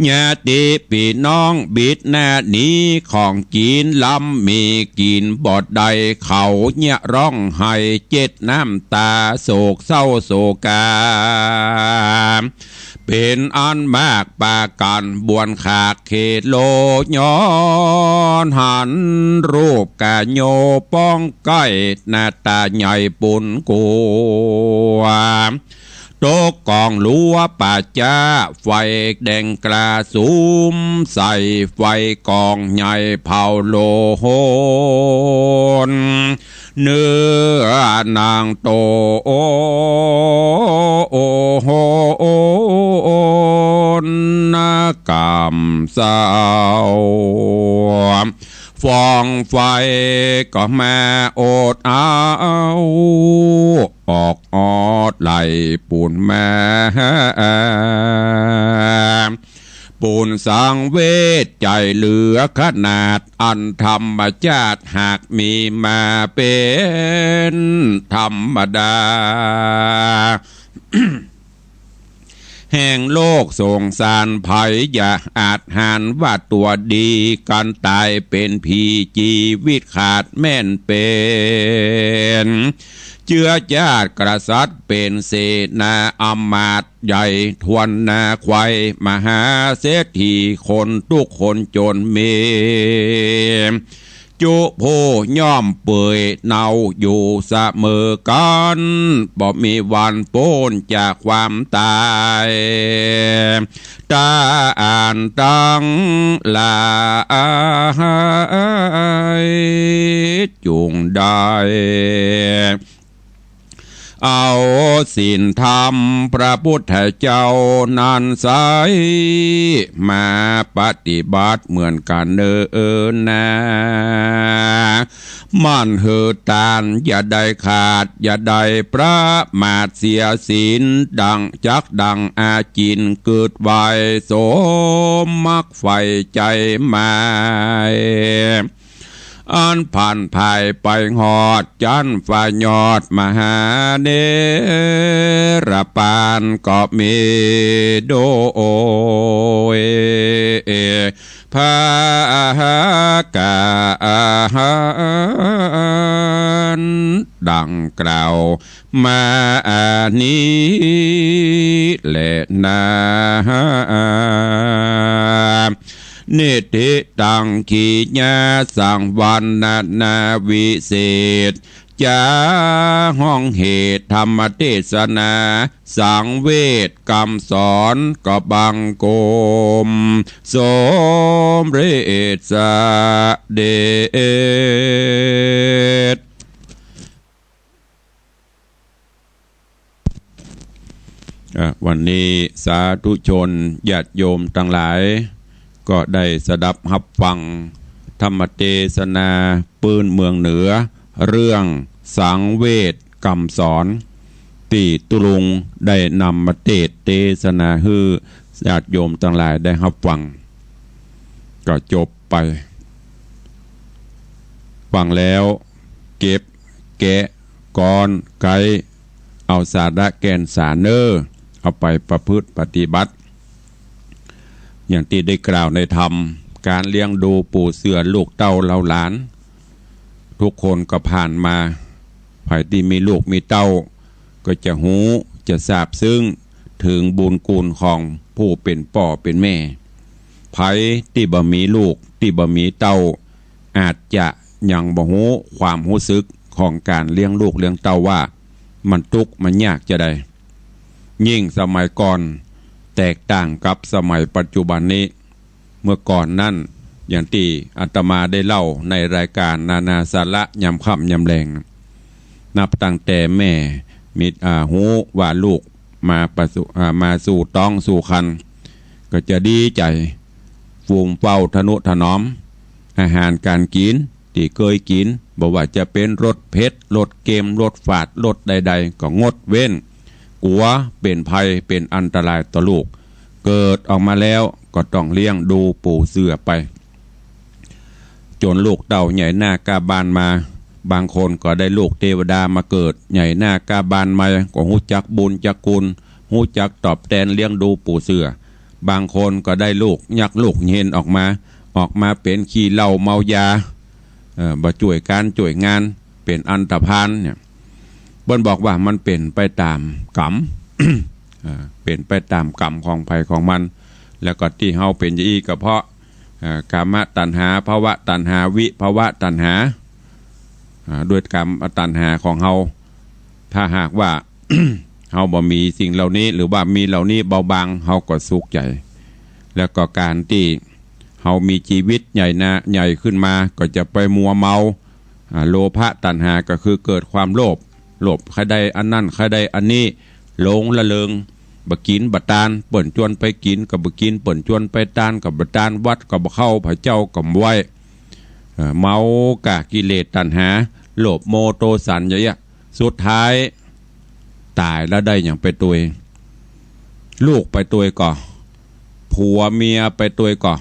B: ญาติพี่น้องบิดหน้านี้ของกินล้ำมีกินบอดใดเขาเนี่ยร้องไห้เจ็ดน้ำตาโศกเศร้าโศกาเป็นอันมากปากันบวนขาดเขตโลย้อนหันรูปกะโยป้องใกล้หน้าตาใหญ่ปุ่นกัวโตกองลัวป่าจ้าไฟแดงกลาสูมใส่ไฟกองใหญ่เผาโลโหนเนื้อนางโตโอโหนากำเศร้าฟองไฟก็แม่อดเอาออกออดไหลปูนแม่ปูนสังเวชใจเหลือขนาดอันธรรมชาติหากมีมาเป็นธรรมดา แห่งโลกสงสารภัยอย่าอาจหานว่าตัวดีกันตายเป็นผีชีวิตขาดแม่นเป็นเชื้อญาติกษัตริย์เป็นเสนาอำมาตย์ใหญ่ทวนนาควายมหาเศรษฐีคนทุกคนจนมีจุโพย่อมเปื่อยเนาอยู่เสมอกันบ่มีวันโป้นจากความตายตาอ่านตังลายจุงได้เอาศีลธรรมพระพุทธเจ้านั้นใสมาปฏิบัติเหมือนกันเนินนามันเหือตานอย่าได้ขาดอย่าได้ประมาทเสียศีลดังจักดังอาจินเกิดไว้สมมักไฟใจมาอันผ่านภายไปหอดจันฝ่ายยอดมหาเนรปานก็มีโดยพากานดังกล่าวมานี้แหละนาเนติตังขีญาสังวันนาวิเศษจาห้องเหตุธรรมเทศนาสังเวทกรรมสอนก็บังโกมสมเรศเดช วันนี้สาธุชนญาติโยมทั้งหลายก็ได้สดับรับฟังธรรมเทศนาปืนเมืองเหนือเรื่องสังเวชคำสอนที่ตุลุงได้นำมาเทศนาให้ญาติโยมทั้งหลายได้รับฟังก็จบไปฟังแล้วเก็บแกะก้อนไกเอาสาระแกนสารเนอเอาไปประพฤติปฏิบัติอย่างที่ได้กล่าวในธรรมการเลี้ยงดูปู่เสือลูกเต้าเหล่าหลานทุกคนก็ผ่านมาใครที่มีลูกมีเต้าก็จะหูจะทราบซึ้งถึงบุญคุณของผู้เป็นพ่อเป็นแม่ไผที่บ่มีลูกที่บ่มีเต้าอาจจะยังบ่ฮู้ความรู้สึกของการเลี้ยงลูกเลี้ยงเต้าว่ามันทุกข์มันยากจะได้ยิ่งสมัยก่อนแตกต่างกับสมัยปัจจุบันนี้เมื่อก่อนนั่นอย่างที่อาตมาได้เล่าในรายการนานาสาระยำค่ำยำแรงนับตั้งแต่แม่มีหูว่าลูกมาสู่ต้องสู่คันก็จะดีใจฟูมเฝ้าทนุถนอมอาหารการกินที่เคยกินบอกว่าจะเป็นรสเผ็ดรสเค็มรสฝาดรสใดๆก็งดเว้นกลัวเป็นภัยเป็นอันตรายต่อลูกเกิดออกมาแล้วก็ต้องเลี้ยงดูปู่เสือไปจนลูกเต่าใหญ่หน้ากาบานมาบางคนก็ได้ลูกเทวดามาเกิดใหญ่หน้ากาบานมาก็หูจักบุญจักคุณหูจักตอบแทนเลี้ยงดูปู่เสือบางคนก็ได้ลูกยักลูกเห็นออกมาเป็นขี้เหล้าเมายาบ่ช่วยการช่วยงานเป็นอันตรพานเนี่ยเบิ้นบอกว่ามันเป็นไปตามกรรม เป็นไปตามกรรมของภัยของมันแล้วก็ที่เฮาเป็นอย่างนี้ก็เพราะกามตัณหาภวะตัณหาวิภวะตัณหาด้วยกรรมตัณหาของเฮาถ้าหากว่า เฮาบ่มีสิ่งเหล่านี้หรือว่ามีเหล่านี้เบาบางเฮาก็สุขใจแล้วก็การที่เฮามีชีวิตใหญ่ขึ้นมาก็จะไปมัวเมาโลภะตัณหาก็คือเกิดความโลภใครใดอันนั้นใครใดอันนี้หลงละเลงบ่กินบ่ตานเปิ่นจวนไปกินกับบ่กินเปิ่นจวนไปตานกับบ่ตานวัดกับบ่เข้าพระเจ้ากับไหวเมากะกิเลสตัณหาโลภโมโทสันอย่างเงี้ยสุดท้ายตายแล้วได้อย่างไปตัวลูกไปตัวก่อผัวเมียไปตัวก่อ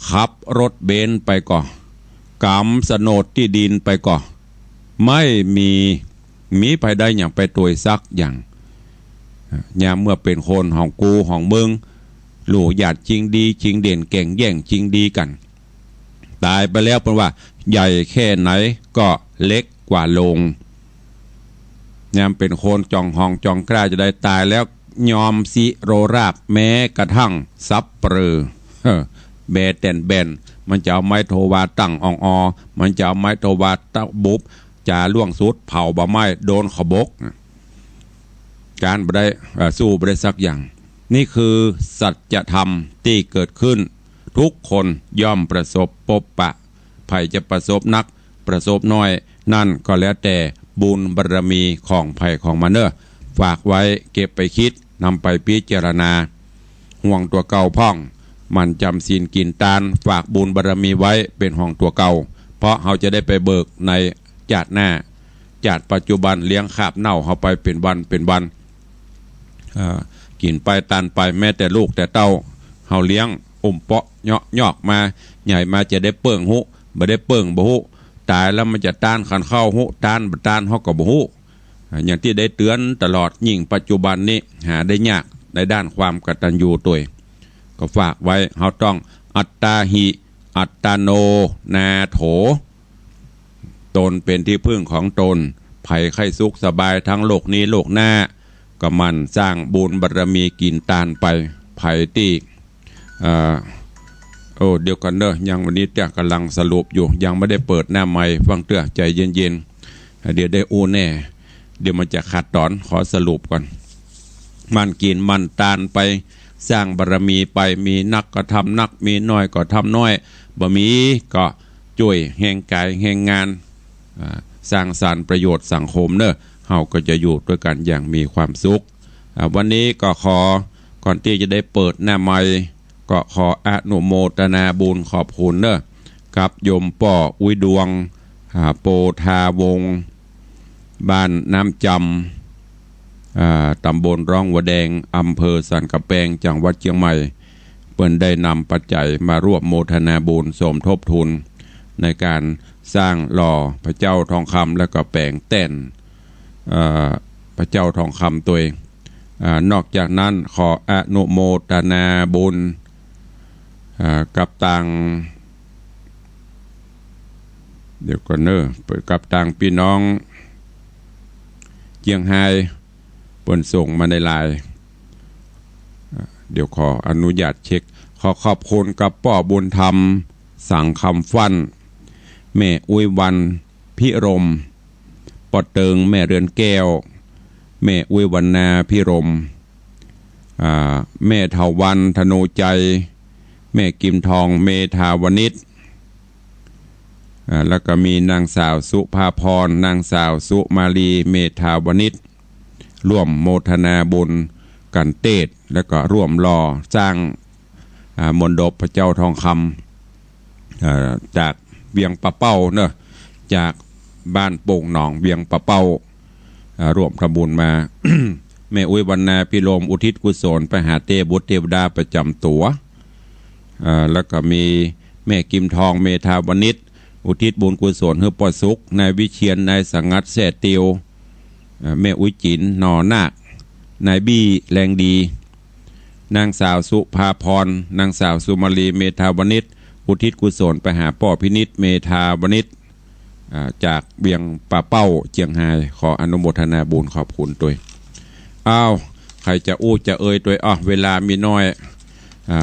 B: ขับรถเบนซ์ไปก่อกำสนดที่ดินไปก่อไม่มีไปได้อย่างไปตัวซักอย่างยามเมื่อเป็นคนของกูของมึงลูกหยาดจริงดีจริงเด่นแก่งแย่งจริงดีกันตายไปแล้วเป็นว่าใหญ่แค่ไหนก็เล็กกว่าลงยามเป็นคนจองห้องจองกล้าจะได้ตายแล้วยอมสิโรราบแม้กระทั่งซับเปลือแบแตนแบนมันจะเอาไม้โทวาตั้งอ่องมันจะเอาไม้โทวาตั้งบุบจะล่วงสุดเผาบะไม้โดนขบกการบ่ได้สู้บ่ได้สักอย่างนี่คือสัจธรรมที่เกิดขึ้นทุกคนย่อมประสบพบปะไผจะประสบนักประสบน้อยนั่นก็แล้วแต่บุญบารมีของไผของมันเนอะฝากไว้เก็บไปคิดนำไปพิจารณาห่วงตัวเก่าพ่องมันจำศีลกินทานฝากบุญบารมีไว้เป็นห่วงตัวเก่าเพราะเขาจะได้ไปเบิกในจาดหน้าจาดปัจจุบันเลี้ยงขาบเน่าเขาไปเป็นวันกินไปตานไปแม้แต่ลูกแต่เต้าเฮาเลี้ยงเปาะยอกมาใหญ่มาจะได้เปิ่งหุบ่ได้เปิ่งบ่หุตายแล้วมันจะต้านขันเข้าหุต้านบ่ต้านเฮาก็บ่หุอย่างที่ได้เตือนตลอดยิ่งปัจจุบันนี้หาได้ยากในด้านความกตัญญูตัวก็ฝากไว้เฮาต้องอัตตาหิอัตตโนนาโถตนเป็นที่พึ่งของตนภัยไข้สุขสบายทั้งโลกนี้โลกหน้าก็มันสร้างบุญบารมีกินตานไปภัยที่เดี๋ยวกันเนอะยังวันนี้เตี้ยกำลังสรุปอยู่ยังไม่ได้เปิดหน้าไมค์ฟังเตื้อใจเย็นๆเดี๋ยวได้แน่เดี๋ยวมันจะขาดตอนขอสรุปก่อนมันกินมันตานไปสร้างบารมีไปมีนักก็ทำนักมีน้อยก็ทำน้อยบ่มีก็ช่วยแห่งกายแห่งงานสร้างสรรค์ประโยชน์สังคมเนอะเฮาก็จะอยู่ด้วยกันอย่างมีความสุข วันนี้ก็ขอก่อนที่จะได้เปิดหน้าไมค์ก็ขออนุโมทนาบุญขอบคุณเนอะกับโยมป่ออุ้ยดวงโปธาวงศ์บ้านน้ำจำตำบลร่องวัวแดงอำเภอสันกำแพงจังหวัดเชียงใหม่เปิ้นได้นำปัจจัยมาร่วมโมทนาบุญสมทบทุนในการสร้างหล่อพระเจ้าทองคำและก็แปลงแต่นพระเจ้าทองคำตัวเองนอกจากนั้นขออนุโมทนาบุญกับต่างเดี๋ยวก่อนเนอะกับต่างพี่น้องเจียงไฮ้เปิ้นส่งมาในไลน์เดี๋ยวขออนุญาตเช็คขอขอบคุณกับป้อบุญธรรมสั่งคำฟั่นแม่อุ้ยวันพิรมปอเติงแม่เรือนแก้วแม่อุ้ยวันนาพิรมแม่เถาวันธนูใจแม่กิมทองเมธาวนิชแล้วก็มีนางสาวสุภาพรนางสาวสุมาลีเมธาวนิชร่วมโมทนาบุญกันเตศแล้วก็ร่วมรอสร้างมณฑปพระเจ้าทองคำจากเวียงปะเป้าเนอะจากบ้านโป่งหนองเวียงปะเป้าร่วมทำบุญมา แม่อุ้ยวันนาพิโลมอุทิศกุศลไปหาเทพบุตรเทวดาประจำตัวแล้วก็มีแม่กิมทองเมธาวนิชอุทิศบุญกุศลเพื่อปอสุขนายวิเชียนนายสังัดแสเตียวแม่อุ้ยจินนอนาคนายบี้แรงดีนางสาวสุภาพรนางสาวสุมาลีเมธาวนิชอุทิศกุศลไปหาป่อพินิษเมธาวนิชจากเบียงป่าเป้าเจียงไฮ้ขออนุโมทนาบุญขอบคุณตัวอ้าวใครจะอู้จะเอ่ยตัวเวลามีน้อย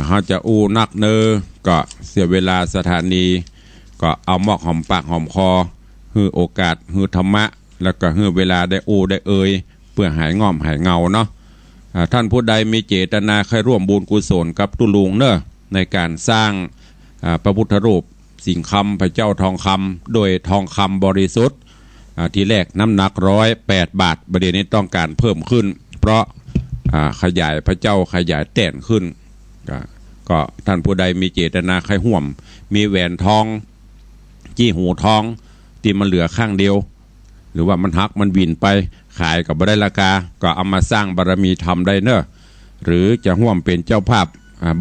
B: เขาจะอู้นักเนอก็เสียเวลาสถานีก็เอาหมอกหอมปากหอมคอฮือโอกาสฮือธรรมะแล้วก็ฮือเวลาได้อู้ได้เอ่ยเพื่อหายง่อมหายเงาเนาะท่านผู้ใดมีเจตนาใครร่วมบุญกุศลกับตุลุงเนอะในการสร้างพระพุทธรูปสิงห์คำพระเจ้าทองคำโดยทองคำบริสุทธิ์ที่แรกน้ำหนัก108 บาทประเดี๋ยวนี้ต้องการเพิ่มขึ้นเพราะขยายพระเจ้าขยายแต่นขึ้นก็ท่านผู้ใดมีเจตนาใครห่วมมีแหวนทองจี้หูทองที่มันเหลือข้างเดียวหรือว่ามันหักมันวินไปขายกับบ่ได้ราคาก็เอามาสร้างบารมีธรรมได้เนอะหรือจะห่วมเป็นเจ้าภาพ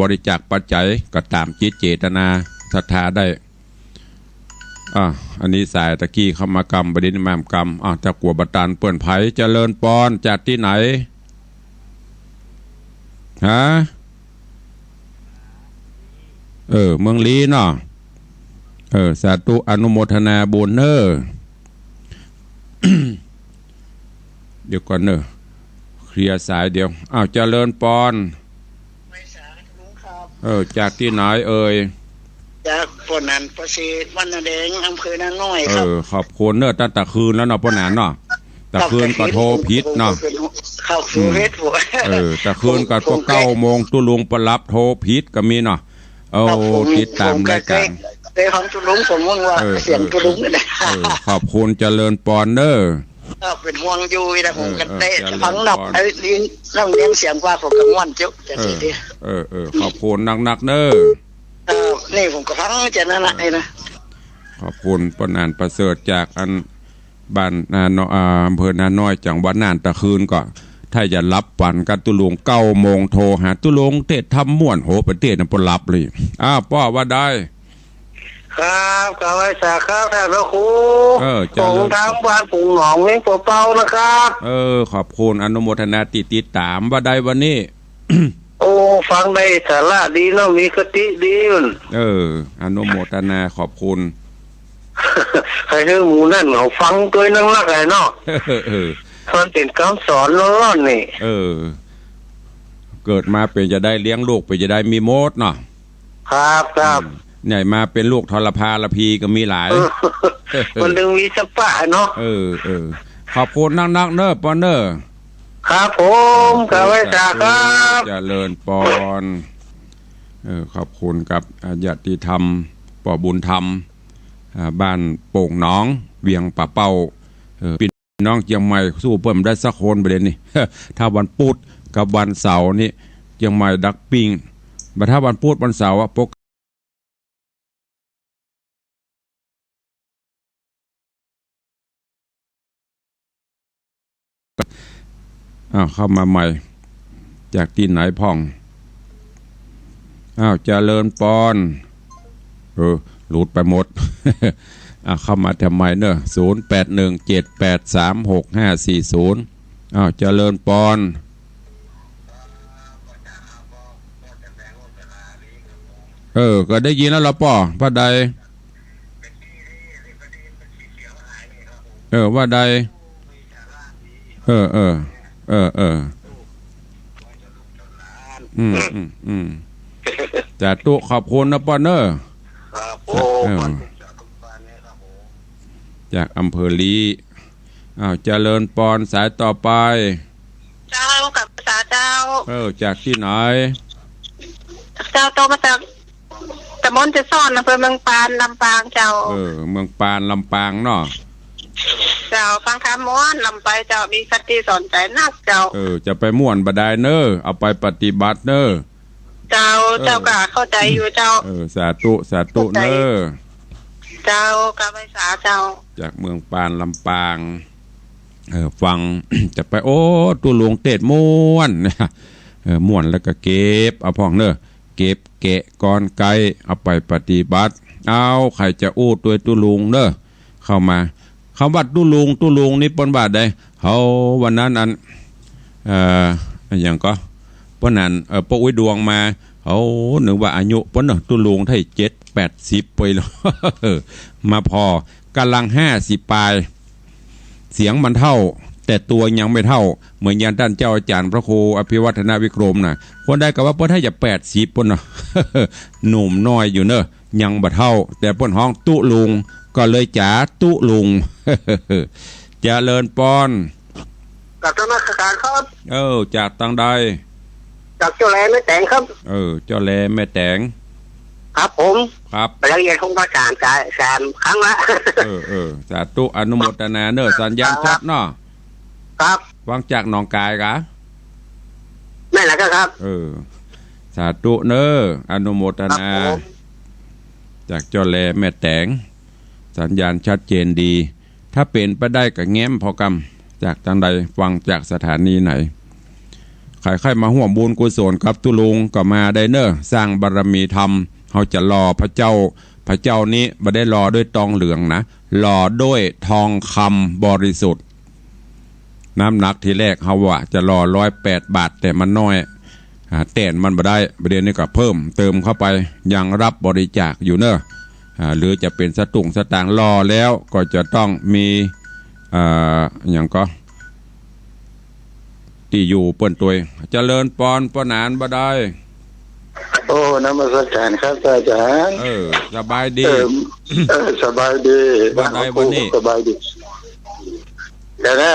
B: บริจาคปัจจัยก็ตามจิตเจตนาศรัทธาได้อันนี้สายตะกี้เข้ามากรรมประเด็นมามกรรมจะกลัวบัตานเปื่อนไผ่เจริญปอนจากที่ไหนฮะเมืองลีเนาะสาธุอนุโมทนาบุญเนอ เดี๋ยวก่อนเนอะเคลียร์สายเดียวเจริญปอนไม่สาธุครับจากที่ไหน
C: จากปนนันประสิทธิ์วันนาแดงอำเภอนาน้อยครับ
B: ขอบคุณเนอะตั้งแต่คืนแล้วเนาะปนนันเนาะแต่คืนก็โทรผิดเนาะ
C: เข้าสู่เฮ็ดหัว
B: แต่คืนก็9 โมงตุลุงประรับโทรผิดก็มีเนาะติดตามรายการ
C: เรื่องของตุลุงผมว่าเสียงตุลุงนี่
B: ขอบคุณเจริญปอนเนอ
C: เป็นห่วงอยู่นะผมก็ได้ฟังนับไอ้ลิ้นน้องเลี้ยงเสียงว่าผมก็ม่วนจุ๊จะสิดิ
B: ขอบคุณนักๆเนอ
C: นี่ผมก็ฟังจะนั่นน่ะไอ้นะ
B: ขอบคุณปนานประเสริฐจากอันบ้านอำเภอนาน้อยจังหวัดน่านตะคืนก็ถ้าจะรับฝันกันตุลุง9 โมงโทรหาตุลุงเทศทำม่วนโหประเทศนั้นปรับเลยป้อว่าได้
C: ครับกไว้สาครับท่านพระครู
B: ของ
C: ทางบ้านปู่หนองเว้งปเป้านะครับ
B: ขอบคุณอนุโมทนาติดตามว่าได้วันนี้
C: โอ้ฟังได้สาระดีเนาะมีคติดี
B: อนุโมทนาขอบคุณ
C: ใครเรื่องหมูนั่นเขาฟังตัวนั่งรักไงเนาะมันเป็นคำสอนร้อนๆนี่
B: เกิดมาเป็นจะได้เลี้ยงลูกเป็นจะได้มีโมดเนาะ
C: ครับ
B: ใหญ่มาเป็นลูกทรพาละพีก็มีหลาย
C: มันดึงวิสปะเนาะ
B: ขอบคุณนักเนอร์ปอนเนอร์
C: ครับผมกไว้จ้าครับ
B: เจริญปอนขอบคุณกับญาติธรรมป่อบุญธรรมบ้านโป่งหนองเวียงป่าเป้าพี่น้องเชียงใหม่สู้เพิ่มได้สักคนประเด็นนี้ถ้าวันพุธ กับวันเสาร์นี่เชียงใหม่ดักปิงบัดถ้าวันพุธวันเสาร์ปกเข้ามาใหม่จากที่ไหนพ่องเจริญปอนหลุดไปหมด เข้ามาทำไมเนอะ0817836540เจริญปอนก็ได้ยินแล้วล่ะป่อว่าใดว่าใดจ่าตุขอบคุณนะป้อนเนอจากอำเภอลีเจริญปอนสายต่อไป
D: เจ้ากับภาษาเจ้า
B: จากที่ไหน
D: เจ้าโตมาจากตะมนจะซ่อนอำเภอเมืองปานลำปางเจ้า
B: เมืองปานลำปางเนาะ
D: เจ้าฟังคำม้วนลำไปเจ้ามีคติสอนใจนักเจ้า
B: จะไปม่วนบดายเนอเอาไปปฏิบัติเนอ
D: เจ้าก็เข้าใจอยู่เจ้า
B: สาธุเนอ
D: เจ้ากับภาษาเจ้า
B: จากเมืองปานลำปางฟัง จะไปตุลวงเตดม่วนม่วนแล้วก็เก็บเอาพ่องเนอเก็บแกะก้อนไก่เอาไปปฏิบัติใครจะอู้ตัวตุลุงเนอเข้ามาคำว่าตุลุงนี่ปนบาทใดเขาวันนั้นอันอย่างก็ปนนั้นปกไว้ดวงมาเขาหนึ่งว่าอายุปนตุลุงไทย7-80 ไปแล้วมาพอกำลัง50 ปลายเสียงมันเท่าแต่ตัวยังไม่เท่าเหมือนยันท่านเจ้าอาจารย์พระครูอภิวัฒนวิกรมน่ะคนได้กับว่าเพิ่นให้จะ80ปนเนาะ หนุ่มน้อยอยู่เนอะยังบ่เท่าแต่เพิ่นห้องตุลุงก็เลยจ๋าตุลุง เจริญปอน
C: กับธรรมสการครับ
B: จากตังใด
C: จากเจ้าแลแม่แตงครับ
B: เจ้าแลแม่แตง
C: ครับผม
B: ครับ
C: ไปเรียนคงประสาน3ครั้งละ
B: สาธุอนุโมทนาเนอะสัญญาณชัดเนาะ
C: ครับ
B: วางจากหนองกายกะ
C: ไม่ละครับ
B: สาธุเนอะอนุโมทนาจากเจ้าแลแม่แตงสัญญาณชัดเจนดีถ้าเป็นไปได้กับแง้มพอกรรมจากทางใดฟังจากสถานีไหนใครมาห่วงบุญกุศลกับตุลุงก็มาได้เนอะสร้างบารมีธรรมเขาจะรอพระเจ้านี้ไม่ได้รอด้วยทองเหลืองนะรอด้วยทองคำบริสุทธิ์น้ำหนักทีแรกเขาว่าจะรอ108 บาทแต่มันน้อยแต่มันไม่ได้ประเด็นนี้ก็เพิ่มเติมเข้าไปยังรับบริจาคอยู่เนอะหรือจะเป็นสตางค์รอแล้วก็จะต้องมีอย่างก็ที่อยู่เปิ้นตัวเจริญปอนปนานบ่ได้
C: นมัสการครับอาจารย์
B: สบายดี
C: สบายดี
B: บ่ได้วันนี้
C: สบายดีแต่ถ้า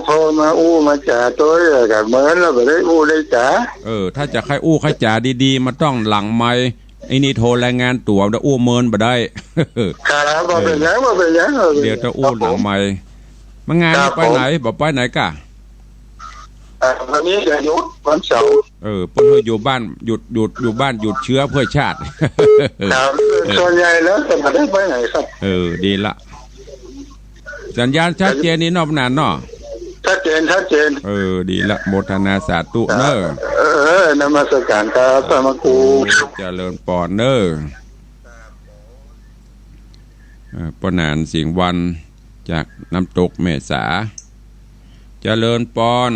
C: โทรมาอู้มาจ่าตัวกับเหมือนเราไปได้อู้ได้จ๋า
B: ถ้าจะใครอู้ใครจ่าดีๆมันต้องหลังไมค์ไอ้นี่โทรรายงานตัวแล้วอู้เมินบ่ได้
C: ครับบ่เป็นยัง
B: เดี๋ยวจะอู้หลังไมค์มางานไปไหนบ่ไปไหนกะ
C: วันนี้จะหยุดวันเสาร์
B: เพื่ออยู่บ้านหยุดอยู่บ้านหยุดเชื้อเพื่อชาติ
C: ครับส่วนใหญ่แล้วจะมาได้ไปไหนครับ
B: ดีละสัญญาณชัดเจนนี่นอกนานเนาะ
C: ชัดเจน
B: ดีละโมทนาสาธุเน
C: นมัสการครับพระมกู
B: เจริญปอนเนอปนานเสียงวันจากน้ำตกเมษาเจริญปอน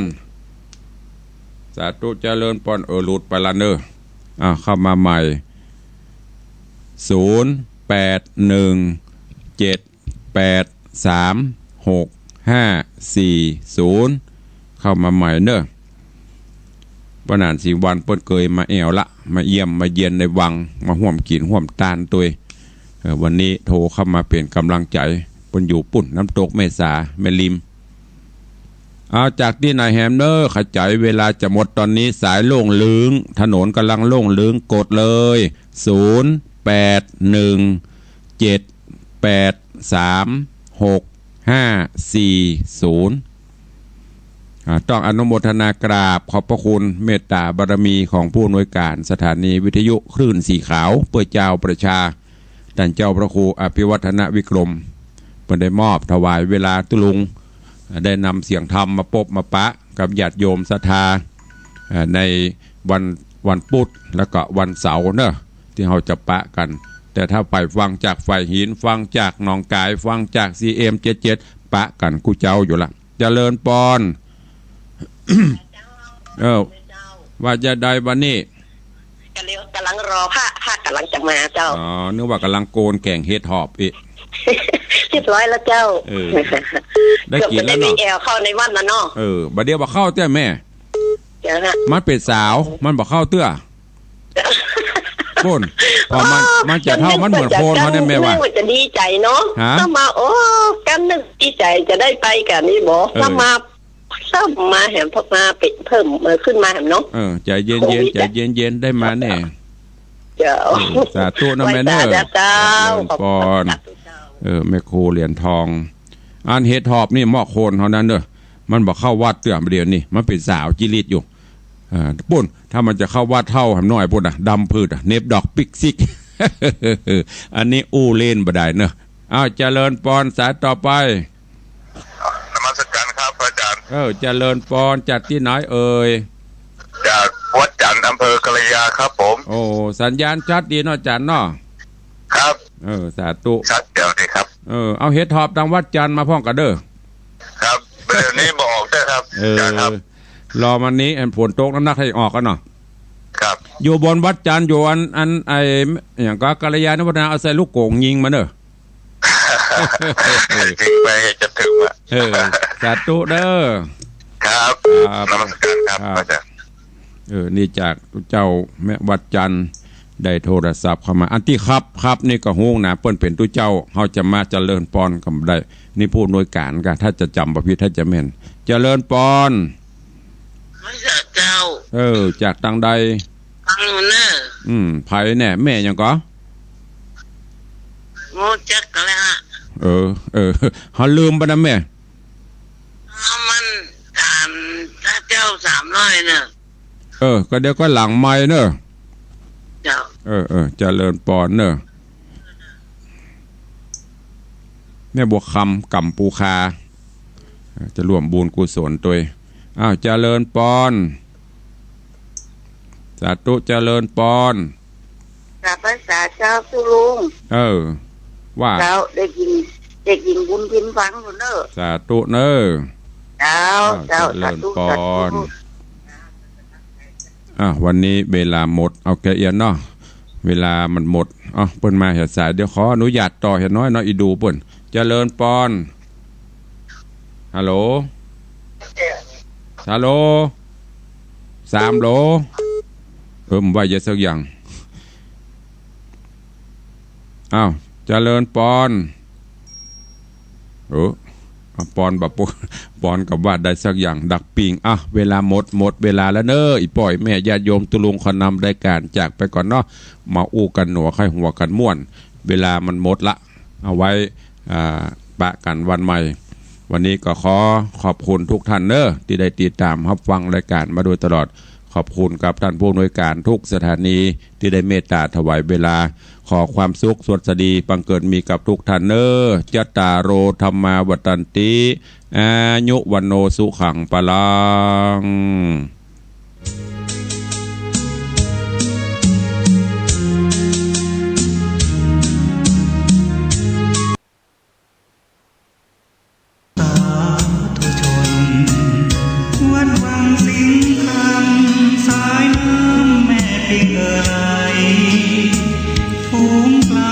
B: สาธุเจริญปอนหลุดไปละเนอเข้ามาใหม่0817836540เข้ามาใหม่เนอะปนานสีวันเปิ้นเคยมาแอวละมาเยี่ยมมาเยียนในวังมาห่วมกินห่วมตานตัววันนี้โทรเข้ามาเป็นกำลังใจเปิ้นอยู่ปุ่นน้ำตกเมษาแม่ริมจากที่นายแฮมเนอร์ขจายเวลาจะหมดตอนนี้สายโล่งลึงถนนกำลังโล่งลึงกดเลย0817836540 ต้องอนุโมทนากราบขอบพระคุณเมตตาบารมีของผู้อำนวยการสถานีวิทยุคลื่นสีขาวเพื่อเจ้าประชาท่านเจ้าพระครูอภิวัฒนวิกรมเป็นได้มอบถวายเวลาตุลุงได้นำเสียงธรรมมาปบมาปะกับญาติโยมศรัทธาในวันพุธแล้วก็วันเสาร์เนอะที่เราจะปะกันแต่ถ้าไปฟังจากฝ่ายหินฟังจากหนองกายฟังจาก CM77 ปะกันกูเจ้าอยู่ละเจริญปอน ว่าจะได้วันนี้
D: กำลังรอผ้ากำลังจะมาเจ้า
B: อ๋อนึกว่ากำลังโกนแก่งเฮ็ดหอบอีก
D: เรียบร้อยแล้วเจ้า
B: ได้กินแล้วเนาะ
D: แอลเข้าในวันแล้วเนาะ
B: บัดเดียวบ่เข้าเต้แม่
D: เดี๋ยวนะ
B: มันเป็นสาวมันบ่เข้าเตื้อโคนพอมันจะเท่ามันเหมือนโคนเขาได้แม่ว่า
D: จะดีใจเนาะถ้ามาโอ้กันนึกดีใจจะได้ไปกันนี่บ่ถ้ามาแหมพอมาเป็ดเพิ่มขึ้นมาแหมเนาะ
B: ใจเย็นใจเย็นได้มาแน่
D: เจ้า
B: สาธุนะแม่เนอ
D: เจ้า
B: ปอนแม่ครูเหรียญทองอันเฮ็ดหอบนี่เหมาะโคนเท่านั้นเด้อมันบอกเข้าวัดเตื้อมเดียวนี่มันเป็นสาวจิริตอยู่ปุ่นถ้ามันจะเข้าวัดเท่าหำน้อยปุ่นดำพืชเน็บดอกปิกซิกอันนี้อู้เล่นบ่ได้เนอะเจริญปอนสายต่อไป
E: นมัสการครับอาจารย์
B: เจริญปอนจัดที่ไหนเอ่ย
E: จากวัดจันทร์อำเภอกระยาครับผม
B: โอ้สัญญาณชัดดีเนาะจันเนาะ
E: ครับ
B: สาธุ
E: ชัดเดี๋ยวนี้ครับ
B: เอาเฮ็ดทอบทางวัดจันทร์มาพ้องกันเด้อ
E: ครับเดี๋ยวนี้บอกได้ครับครับ
B: รอมันนี้ฝนตกนักให้ออกกันเนาะ
E: ครับ
B: อยู่บนวัดจันทร์อยู่อันไออย่างก็กัลยาณวัฒนาเอาใส่ลูกโป่งยิงมาเด้อ
E: จริงไปจะถึง
B: สาธุเด้อ
E: ครับนมัสการครับอาจารย์
B: นี่จากเจ้าแม่วัดจันทร์ได้โทรศัพท์เข้ามาอันที่ครับนี่ก็ฮู้นะเปิ้นเป็นตู้เจ้าเฮาจะมาเจริญปอนก็ได้นี่ผู้อำนวยการก็ถ้าจะจำบ่ผิดถ้าจะแม่นเจริญปอน
D: มาจากเจ้า
B: จากทางใด
D: ทางนู้นน่ะ
B: ไผแน่แม่หยังก็
D: โง่จักกันแล้วฮะ
B: เฮาลืมบ่นะแม่
D: มันถามถ้าเจ้า300น่ะ
B: ก็เดี๋ยวก็หลังไมค์เนอะ
D: เจ้า
B: เจริญปอนเนอะแม่บัวคำกำปูคาจะร่วมบุญกุศลตัวเจริญปอนสาธุเจริญปอน
D: กราบพระสาเจ้าสุลุง
B: ว่า
D: เจ้าได้ยินบุญพินฟังอยู่เนอะ
B: สาธุเนอะ
D: เจ้า
B: เจริญปอนวันนี้เวลาหมดเอาแกเอียนเนาะเวลามันหมดเปิ้นมาเห็ดสายเดี๋ยวขออนุญาตต่อเห็ดน้อยเนาะอีดูเปิ้นเจริญปอนฮัลโหล3 โลว่าจะสักอย่างเจริญปอนปอนแบบปอนกับว่าได้สักอย่างดักปิงเวลาหมดเวลาแล้วเนอะอีปล่อยแม่ญาติโยมตุลุงขอนำรายการจากไปก่อนเนาะมาอู้กันหนัวไข่หัวกันม่วนเวลามันหมดละเอาไว้ปะกันวันใหม่วันนี้ก็ขอบคุณทุกท่านเนอะที่ได้ติดตามรับฟังรายการมาโดยตลอดขอบคุณกับท่านผู้อำนวยการทุกสถานีที่ได้เมตตาถวายเวลาขอความสุขสวัสดีบังเกิดมีกับทุกท่านเนอจัตตาโรธรรมาวัตันติอายุวันโนสุขังปะลัง
A: วัดวังสิงห์คำสายน้ำแม่ปิงฝูงปลา